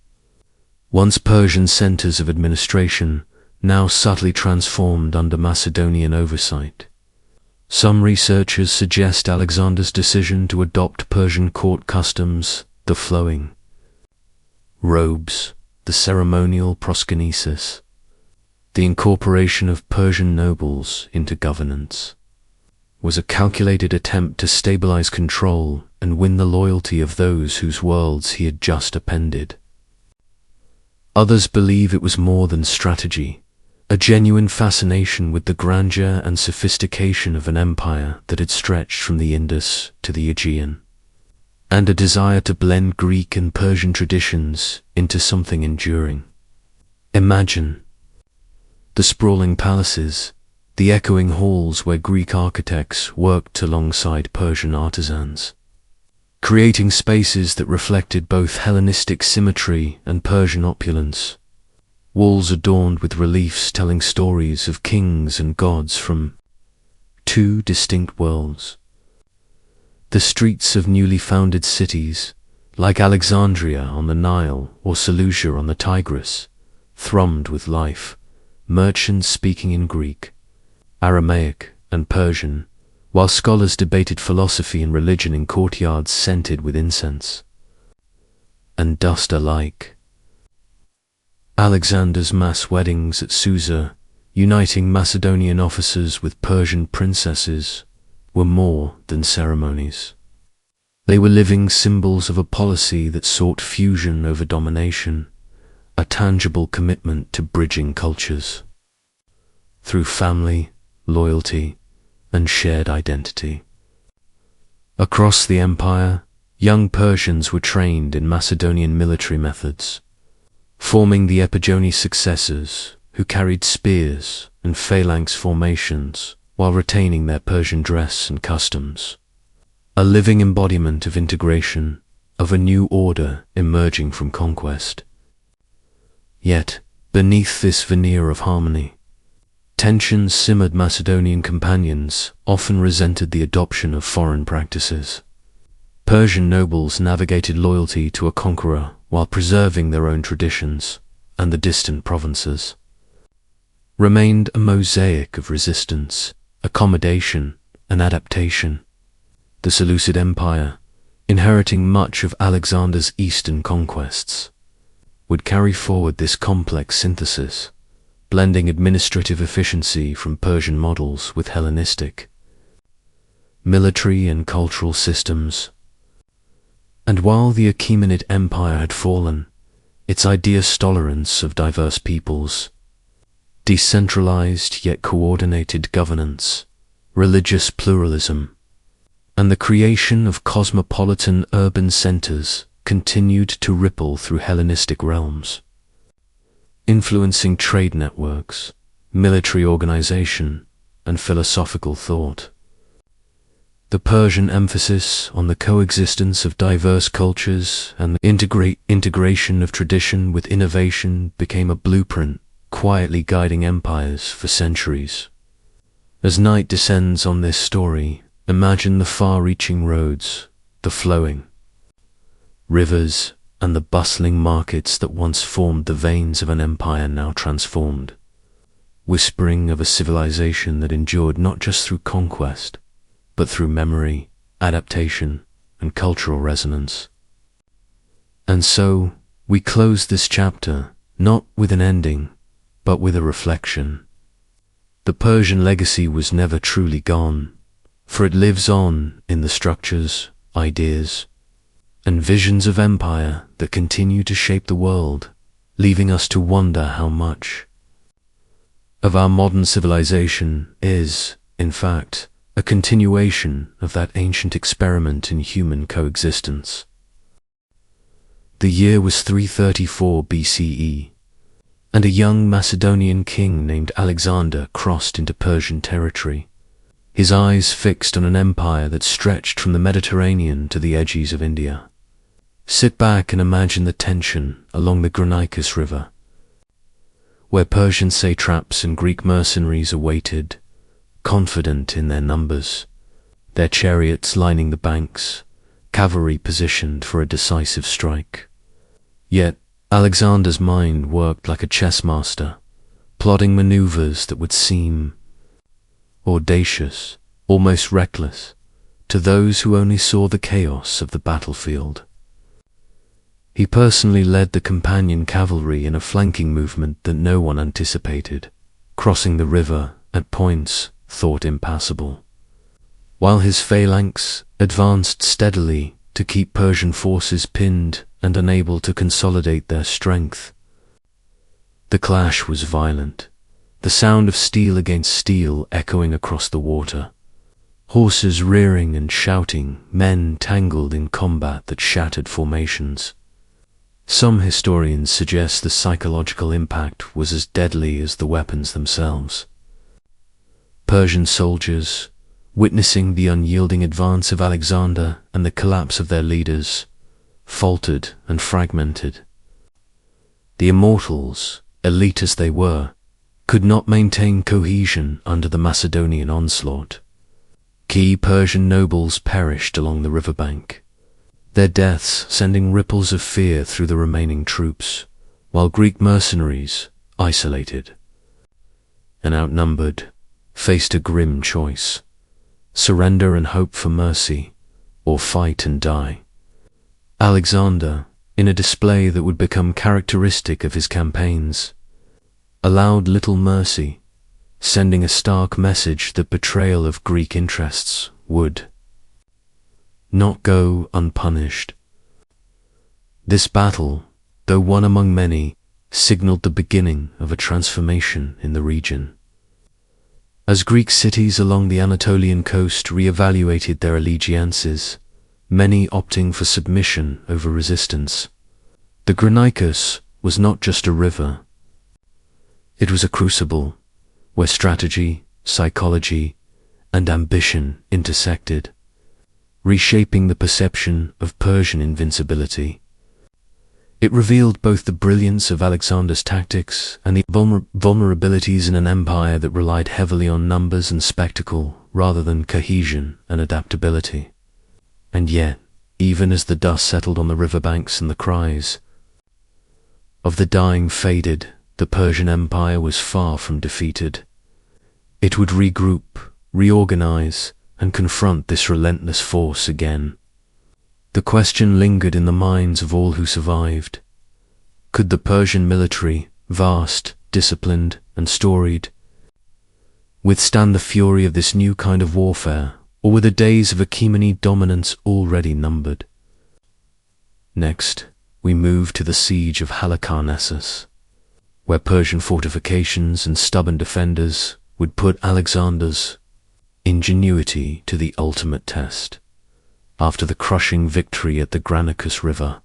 once Persian centers of administration, now subtly transformed under Macedonian oversight. Some researchers suggest Alexander's decision to adopt Persian court customs, the flowing robes, the ceremonial proskynesis, the incorporation of Persian nobles into governance, was a calculated attempt to stabilize control and win the loyalty of those whose worlds he had just appended. Others believe it was more than strategy, a genuine fascination with the grandeur and sophistication of an empire that had stretched from the Indus to the Aegean, and a desire to blend Greek and Persian traditions into something enduring. Imagine the sprawling palaces, the echoing halls where Greek architects worked alongside Persian artisans, creating spaces that reflected both Hellenistic symmetry and Persian opulence, walls adorned with reliefs telling stories of kings and gods from two distinct worlds. The streets of newly founded cities, like Alexandria on the Nile or Seleucia on the Tigris, thrummed with life, merchants speaking in Greek, Aramaic, and Persian, while scholars debated philosophy and religion in courtyards scented with incense and dust alike. Alexander's mass weddings at Susa, uniting Macedonian officers with Persian princesses, were more than ceremonies. They were living symbols of a policy that sought fusion over domination, a tangible commitment to bridging cultures through family, loyalty, and shared identity. Across the empire, young Persians were trained in Macedonian military methods, forming the Epigoni successors who carried spears and phalanx formations while retaining their Persian dress and customs, a living embodiment of integration, of a new order emerging from conquest. Yet, beneath this veneer of harmony, tensions simmered. Macedonian companions often resented the adoption of foreign practices. Persian nobles navigated loyalty to a conqueror while preserving their own traditions, and the distant provinces remained a mosaic of resistance, accommodation, and adaptation. The Seleucid Empire, inheriting much of Alexander's eastern conquests, would carry forward this complex synthesis, blending administrative efficiency from Persian models with Hellenistic military and cultural systems. And while the Achaemenid Empire had fallen, its ideas tolerance of diverse peoples, decentralized yet coordinated governance, religious pluralism, and the creation of cosmopolitan urban centers continued to ripple through Hellenistic realms, influencing trade networks, military organization, and philosophical thought. The Persian emphasis on the coexistence of diverse cultures and the integration of tradition with innovation became a blueprint, quietly guiding empires for centuries. As night descends on this story, imagine the far-reaching roads, the flowing rivers, and the bustling markets that once formed the veins of an empire now transformed, whispering of a civilization that endured not just through conquest, but through memory, adaptation, and cultural resonance. And so, we close this chapter, not with an ending, but with a reflection. The Persian legacy was never truly gone, for it lives on in the structures, ideas, and visions of empire that continue to shape the world, leaving us to wonder how much of our modern civilization is, in fact, a continuation of that ancient experiment in human coexistence. The year was 334 BCE, and a young Macedonian king named Alexander crossed into Persian territory, his eyes fixed on an empire that stretched from the Mediterranean to the edges of India. Sit back and imagine the tension along the Granicus River, where Persian satraps and Greek mercenaries awaited, confident in their numbers, their chariots lining the banks, cavalry positioned for a decisive strike. Yet Alexander's mind worked like a chess master, plotting maneuvers that would seem audacious, almost reckless, to those who only saw the chaos of the battlefield. He personally led the companion cavalry in a flanking movement that no one anticipated, crossing the river at points thought impassable, while his phalanx advanced steadily to keep Persian forces pinned and unable to consolidate their strength. The clash was violent, the sound of steel against steel echoing across the water, horses rearing and shouting, men tangled in combat that shattered formations. Some historians suggest the psychological impact was as deadly as the weapons themselves. Persian soldiers, witnessing the unyielding advance of Alexander and the collapse of their leaders, faltered and fragmented. The immortals, elite as they were, could not maintain cohesion under the Macedonian onslaught. Key Persian nobles perished along the riverbank, their deaths sending ripples of fear through the remaining troops, while Greek mercenaries, isolated and outnumbered, faced a grim choice: surrender and hope for mercy, or fight and die. Alexander, in a display that would become characteristic of his campaigns, allowed little mercy, sending a stark message that betrayal of Greek interests would not go unpunished. This battle, though one among many, signaled the beginning of a transformation in the region. As Greek cities along the Anatolian coast re-evaluated their allegiances, many opting for submission over resistance, the Granicus was not just a river. It was a crucible where strategy, psychology, and ambition intersected, reshaping the perception of Persian invincibility. It revealed both the brilliance of Alexander's tactics and the vulnerabilities in an empire that relied heavily on numbers and spectacle rather than cohesion and adaptability. And yet, even as the dust settled on the riverbanks and the cries of the dying faded, the Persian Empire was far from defeated. It would regroup, reorganize, and confront this relentless force again. The question lingered in the minds of all who survived. Could the Persian military, vast, disciplined, and storied, withstand the fury of this new kind of warfare, or were the days of Achaemenid dominance already numbered? Next, we move to the siege of Halicarnassus, where Persian fortifications and stubborn defenders would put Alexander's ingenuity to the ultimate test. After the crushing victory at the Granicus River,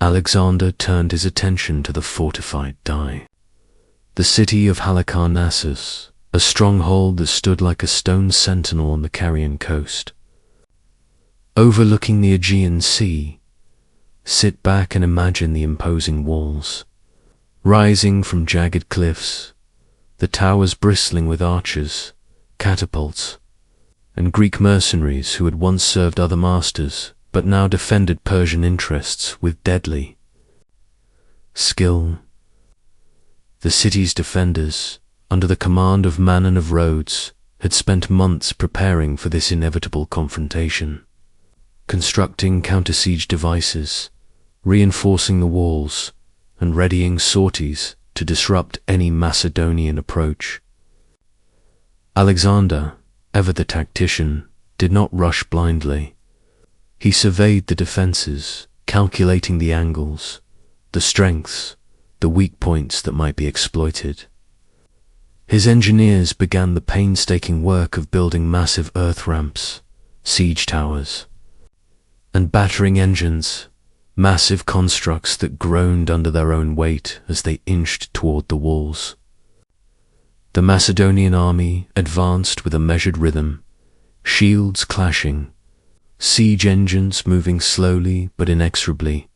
Alexander turned his attention to the fortified Dai, the city of Halicarnassus, a stronghold that stood like a stone sentinel on the Carian coast. Overlooking the Aegean Sea, sit back and imagine the imposing walls, rising from jagged cliffs, the towers bristling with archers, catapults, and Greek mercenaries who had once served other masters but now defended Persian interests with deadly skill. The city's defenders, under the command of Manon of Rhodes, had spent months preparing for this inevitable confrontation, constructing counter-siege devices, reinforcing the walls, and readying sorties to disrupt any Macedonian approach. Alexander, ever the tactician, did not rush blindly. He surveyed the defenses, calculating the angles, the strengths, the weak points that might be exploited. His engineers began the painstaking work of building massive earth ramps, siege towers, and battering engines, massive constructs that groaned under their own weight as they inched toward the walls. The Macedonian army advanced with a measured rhythm, shields clashing, siege engines moving slowly but inexorably,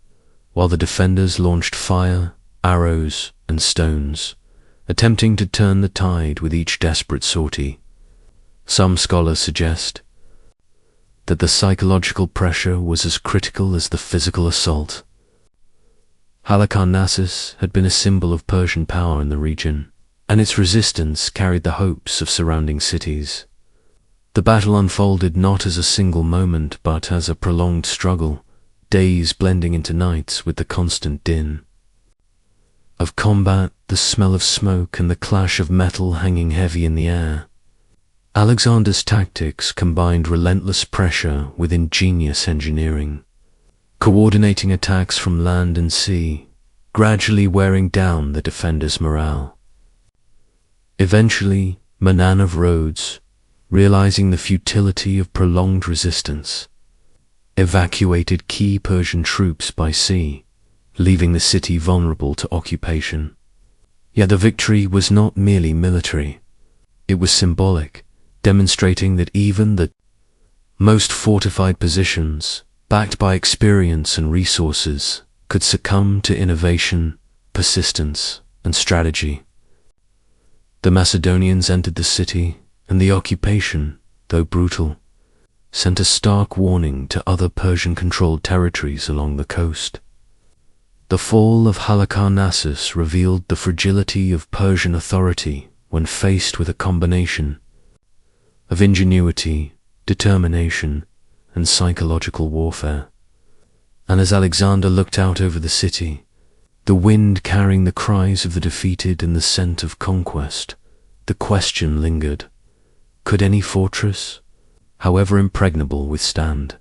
while the defenders launched fire, arrows, and stones, attempting to turn the tide with each desperate sortie. Some scholars suggest that the psychological pressure was as critical as the physical assault. Halicarnassus had been a symbol of Persian power in the region, and its resistance carried the hopes of surrounding cities. The battle unfolded not as a single moment, but as a prolonged struggle, days blending into nights with the constant din of combat, the smell of smoke, and the clash of metal hanging heavy in the air. Alexander's tactics combined relentless pressure with ingenious engineering, coordinating attacks from land and sea, gradually wearing down the defenders' morale. Eventually, Manon of Rhodes, realizing the futility of prolonged resistance, evacuated key Persian troops by sea, leaving the city vulnerable to occupation. Yet the victory was not merely military. It was symbolic, demonstrating that even the most fortified positions, backed by experience and resources, could succumb to innovation, persistence, and strategy. The Macedonians entered the city, and the occupation, though brutal, sent a stark warning to other Persian-controlled territories along the coast. The fall of Halicarnassus revealed the fragility of Persian authority when faced with a combination of ingenuity, determination, and psychological warfare. And as Alexander looked out over the city, the wind carrying the cries of the defeated and the scent of conquest, the question lingered: could any fortress, however impregnable, withstand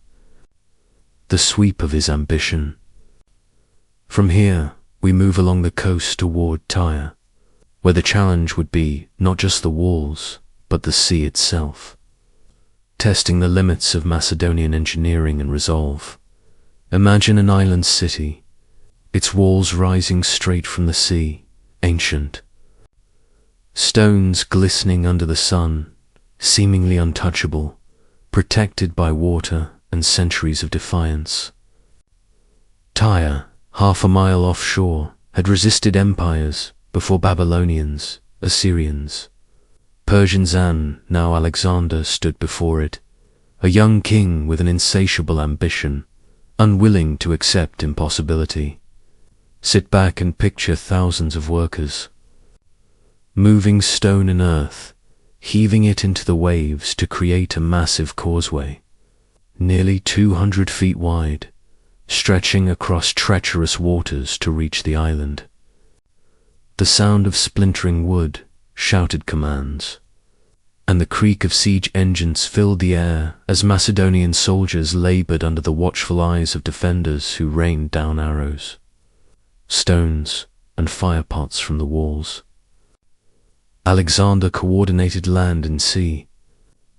the sweep of his ambition? From here, we move along the coast toward Tyre, where the challenge would be not just the walls, but the sea itself. Testing the limits of Macedonian engineering and resolve. Imagine an island city, its walls rising straight from the sea, ancient. Stones glistening under the sun, seemingly untouchable, protected by water and centuries of defiance. Tyre, half a mile offshore, had resisted empires before Babylonians, Assyrians, Persians, and now Alexander stood before it, a young king with an insatiable ambition, unwilling to accept impossibility. Sit back and picture thousands of workers, moving stone and earth, heaving it into the waves to create a massive causeway, nearly 200 feet wide, stretching across treacherous waters to reach the island. The sound of splintering wood shouted commands, and the creak of siege engines filled the air as Macedonian soldiers labored under the watchful eyes of defenders who rained down arrows, stones, and fire pots from the walls. Alexander coordinated land and sea,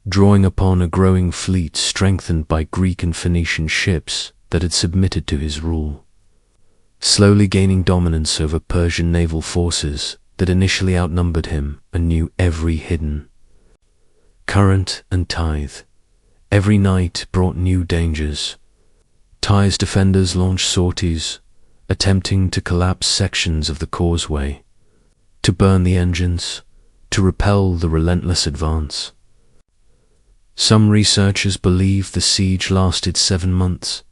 drawing upon a growing fleet strengthened by Greek and Phoenician ships that had submitted to his rule, slowly gaining dominance over Persian naval forces that initially outnumbered him and knew every hidden current and tithe. Every night brought new dangers. Tyre's defenders launched sorties, attempting to collapse sections of the causeway, to burn the engines, to repel the relentless advance. Some researchers believe the siege lasted 7 months,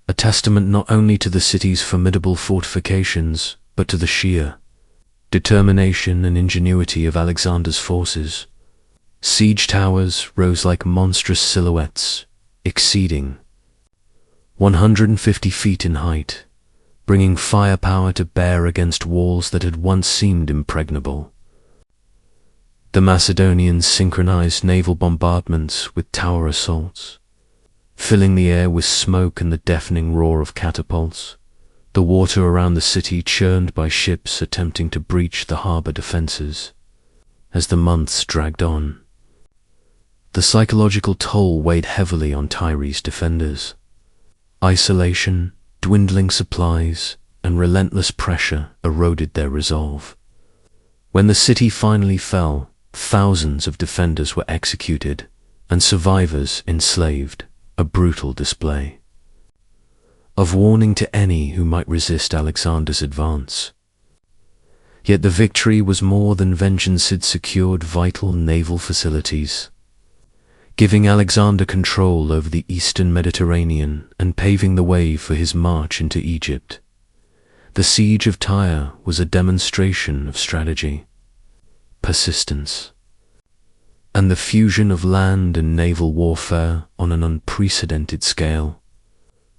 a testament not only to the city's formidable fortifications, but to the sheer determination and ingenuity of Alexander's forces. Siege towers rose like monstrous silhouettes, exceeding 150 feet in height, bringing firepower to bear against walls that had once seemed impregnable. The Macedonians synchronized naval bombardments with tower assaults, filling the air with smoke and the deafening roar of catapults. The water around the city churned by ships attempting to breach the harbor defenses. As the months dragged on, the psychological toll weighed heavily on Tyre's defenders. Isolation, dwindling supplies, and relentless pressure eroded their resolve. When the city finally fell, thousands of defenders were executed and survivors enslaved, a brutal display of warning to any who might resist Alexander's advance. Yet the victory was more than vengeance. It secured vital naval facilities, giving Alexander control over the eastern Mediterranean and paving the way for his march into Egypt. The siege of Tyre was a demonstration of strategy, persistence, and the fusion of land and naval warfare on an unprecedented scale,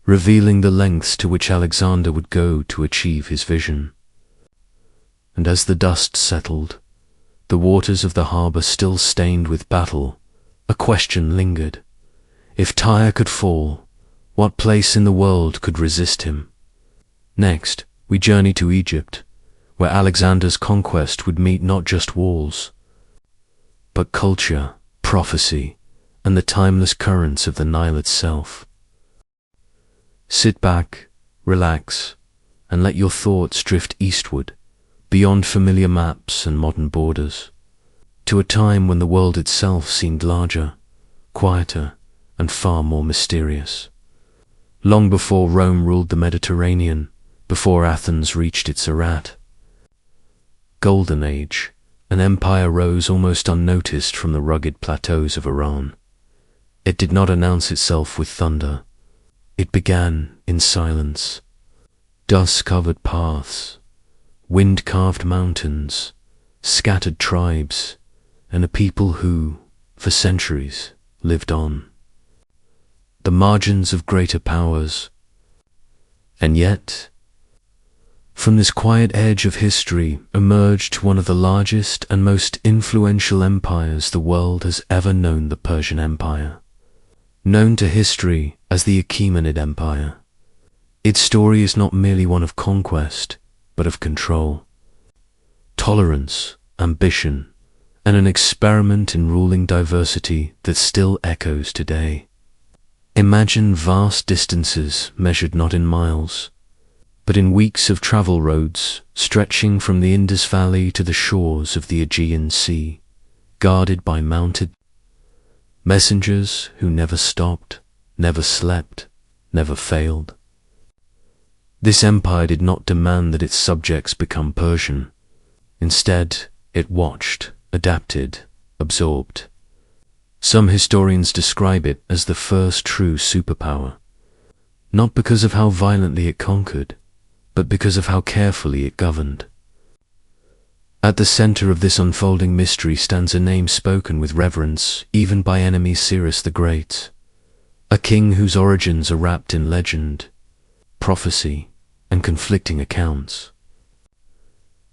revealing the lengths to which Alexander would go to achieve his vision. And as the dust settled, the waters of the harbor still stained with battle, a question lingered. If Tyre could fall, what place in the world could resist him? Next, we journey to Egypt, where Alexander's conquest would meet not just walls, but culture, prophecy, and the timeless currents of the Nile itself. Sit back, relax, and let your thoughts drift eastward, beyond familiar maps and modern borders, to a time when the world itself seemed larger, quieter, and far more mysterious. Long before Rome ruled the Mediterranean, before Athens reached its Arat Golden Age, an empire rose almost unnoticed from the rugged plateaus of Iran. It did not announce itself with thunder. It began in silence. Dust-covered paths, wind-carved mountains, scattered tribes, and a people who, for centuries, lived on the margins of greater powers. And yet, from this quiet edge of history emerged one of the largest and most influential empires the world has ever known, the Persian Empire, known to history as the Achaemenid Empire. Its story is not merely one of conquest, but of control, tolerance, ambition, and an experiment in ruling diversity that still echoes today. Imagine vast distances measured not in miles, but in weeks of travel roads stretching from the Indus Valley to the shores of the Aegean Sea, guarded by mounted messengers who never stopped, never slept, never failed. This empire did not demand that its subjects become Persian. Instead, it watched, adapted, absorbed. Some historians describe it as the first true superpower, not because of how violently it conquered, but because of how carefully it governed. At the center of this unfolding mystery stands a name spoken with reverence even by enemies: Cyrus the Great, a king whose origins are wrapped in legend, prophecy, and conflicting accounts.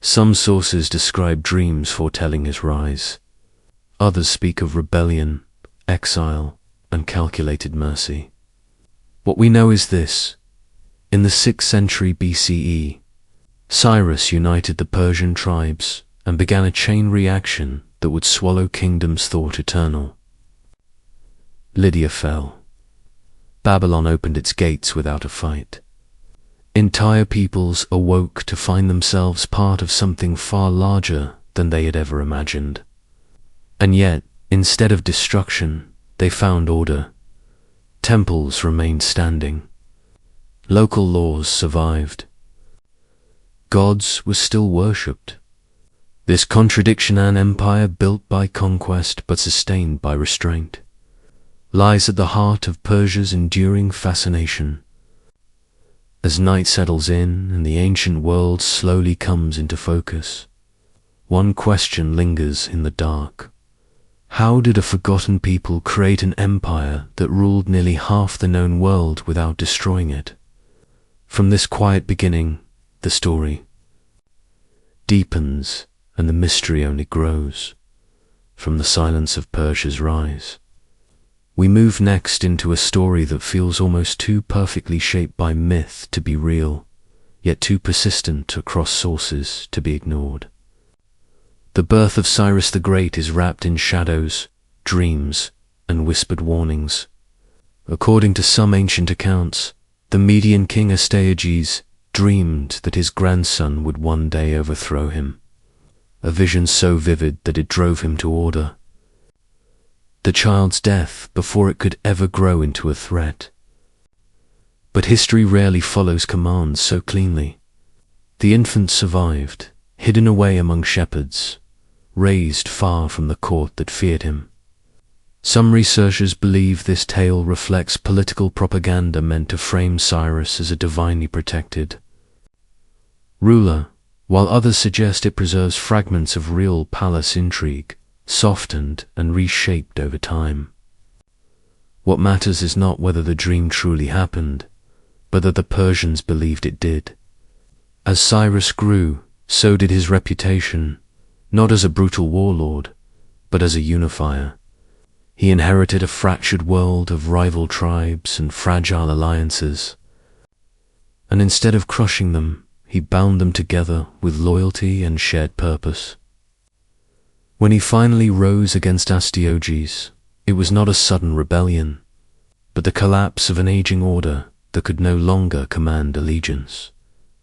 Some sources describe dreams foretelling his rise. Others speak of rebellion, exile, and calculated mercy. What we know is this: in the 6th century BCE, Cyrus united the Persian tribes and began a chain reaction that would swallow kingdoms thought eternal. Lydia fell. Babylon opened its gates without a fight. Entire peoples awoke to find themselves part of something far larger than they had ever imagined. And yet, instead of destruction, they found order. Temples remained standing. Local laws survived. Gods were still worshipped. This contradiction, an empire built by conquest but sustained by restraint, lies at the heart of Persia's enduring fascination. As night settles in and the ancient world slowly comes into focus, one question lingers in the dark. How did a forgotten people create an empire that ruled nearly half the known world without destroying it? From this quiet beginning, the story deepens and the mystery only grows. From the silence of Persia's rise, we move next into a story that feels almost too perfectly shaped by myth to be real, yet too persistent across sources to be ignored. The birth of Cyrus the Great is wrapped in shadows, dreams, and whispered warnings. According to some ancient accounts, the Median king Astyages dreamed that his grandson would one day overthrow him, a vision so vivid that it drove him to order the child's death before it could ever grow into a threat. But history rarely follows commands so cleanly. The infant survived, hidden away among shepherds, raised far from the court that feared him. Some researchers believe this tale reflects political propaganda meant to frame Cyrus as a divinely protected ruler, while others suggest it preserves fragments of real palace intrigue, softened and reshaped over time. What matters is not whether the dream truly happened, but that the Persians believed it did. As Cyrus grew, so did his reputation, not as a brutal warlord, but as a unifier. He inherited a fractured world of rival tribes and fragile alliances, and instead of crushing them, he bound them together with loyalty and shared purpose. When he finally rose against Astyages, it was not a sudden rebellion, but the collapse of an aging order that could no longer command allegiance.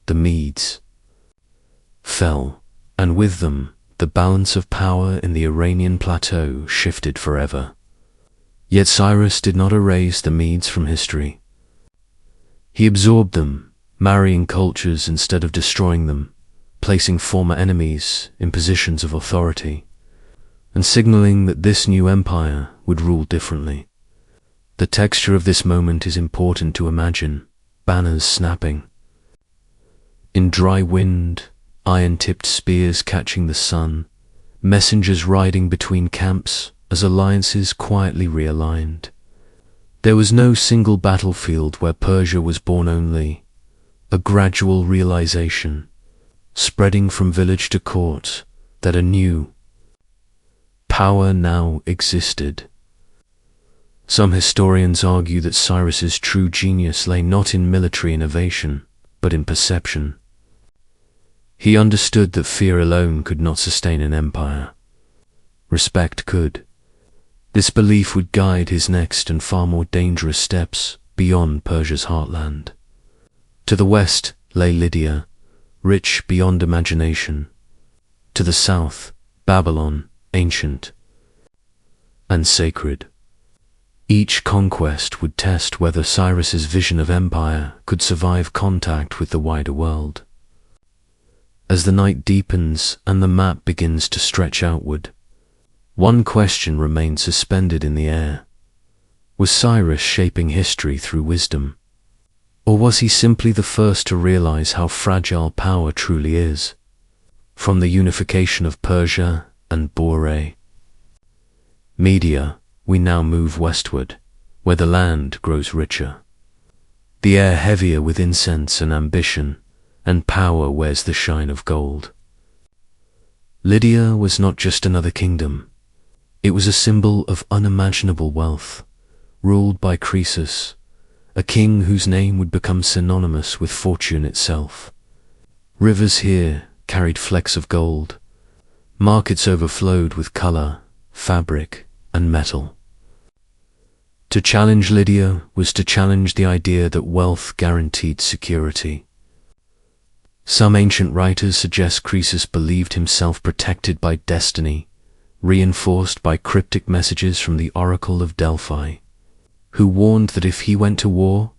The Medes fell, and with them, the balance of power in the Iranian plateau shifted forever. Yet Cyrus did not erase the Medes from history. He absorbed them, marrying cultures instead of destroying them, placing former enemies in positions of authority, and signaling that this new empire would rule differently. The texture of this moment is important to imagine, banners snapping in dry wind, iron-tipped spears catching the sun, messengers riding between camps as alliances quietly realigned. There was no single battlefield where Persia was born, only a gradual realization, spreading from village to court, that a new power now existed. Some historians argue that Cyrus's true genius lay not in military innovation, but in perception. He understood that fear alone could not sustain an empire. Respect could. This belief would guide his next and far more dangerous steps beyond Persia's heartland. To the west lay Lydia, rich beyond imagination. To the south, Babylon, ancient and sacred. Each conquest would test whether Cyrus's vision of empire could survive contact with the wider world. As the night deepens and the map begins to stretch outward, one question remains suspended in the air. Was Cyrus shaping history through wisdom? Or was he simply the first to realize how fragile power truly is? From the unification of Persia and Bore Media, we now move westward, where the land grows richer. The air heavier with incense and ambition, and power wears the shine of gold. Lydia was not just another kingdom. It was a symbol of unimaginable wealth, ruled by Croesus, a king whose name would become synonymous with fortune itself. Rivers here carried flecks of gold. Markets overflowed with color, fabric, and metal. To challenge Lydia was to challenge the idea that wealth guaranteed security. Some ancient writers suggest Croesus believed himself protected by destiny, reinforced by cryptic messages from the Oracle of Delphi, who warned that if he went to war,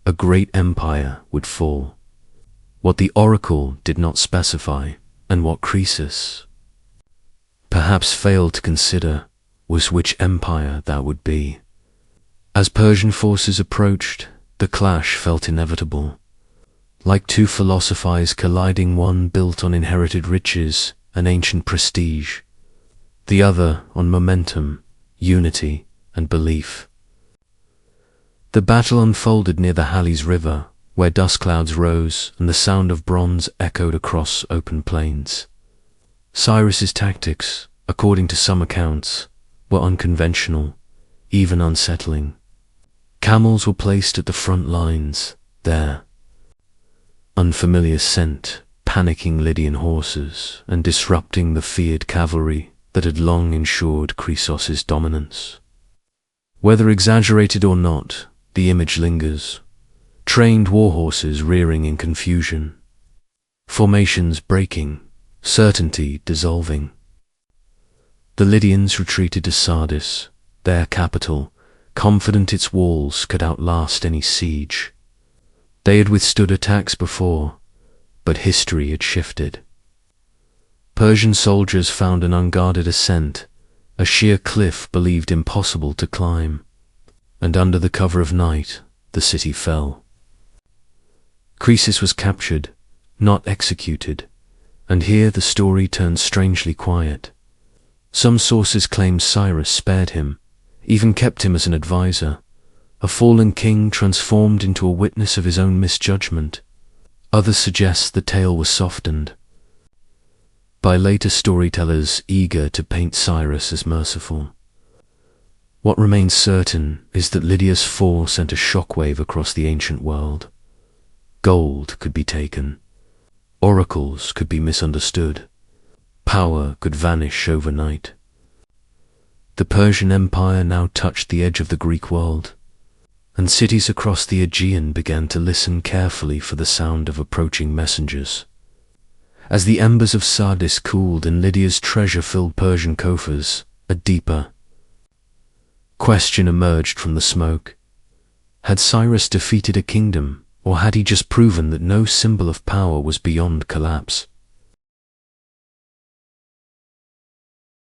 a great empire would fall. What the oracle did not specify, and what Croesus perhaps failed to consider, was which empire that would be. As Persian forces approached, the clash felt inevitable. Like two philosophies colliding, one built on inherited riches and ancient prestige, the other on momentum, unity, and belief. The battle unfolded near the Halys River, where dust clouds rose and the sound of bronze echoed across open plains. Cyrus's tactics, according to some accounts, were unconventional, even unsettling. Camels were placed at the front lines, their unfamiliar scent panicking Lydian horses and disrupting the feared cavalry that had long ensured Croesus's dominance. Whether exaggerated or not, the image lingers. Trained war horses rearing in confusion, formations breaking, certainty dissolving. The Lydians retreated to Sardis, their capital, confident its walls could outlast any siege. They had withstood attacks before, but history had shifted. Persian soldiers found an unguarded ascent, a sheer cliff believed impossible to climb, and under the cover of night, the city fell. Croesus was captured, not executed, and here the story turns strangely quiet. Some sources claim Cyrus spared him, even kept him as an advisor, a fallen king transformed into a witness of his own misjudgment. Others suggest the tale was softened by later storytellers eager to paint Cyrus as merciful. What remains certain is that Lydia's fall sent a shockwave across the ancient world. Gold could be taken, oracles could be misunderstood, power could vanish overnight. The Persian Empire now touched the edge of the Greek world, and cities across the Aegean began to listen carefully for the sound of approaching messengers. As the embers of Sardis cooled and Lydia's treasure-filled Persian coffers, a deeper question emerged from the smoke. Had Cyrus defeated a kingdom, or had he just proven that no symbol of power was beyond collapse?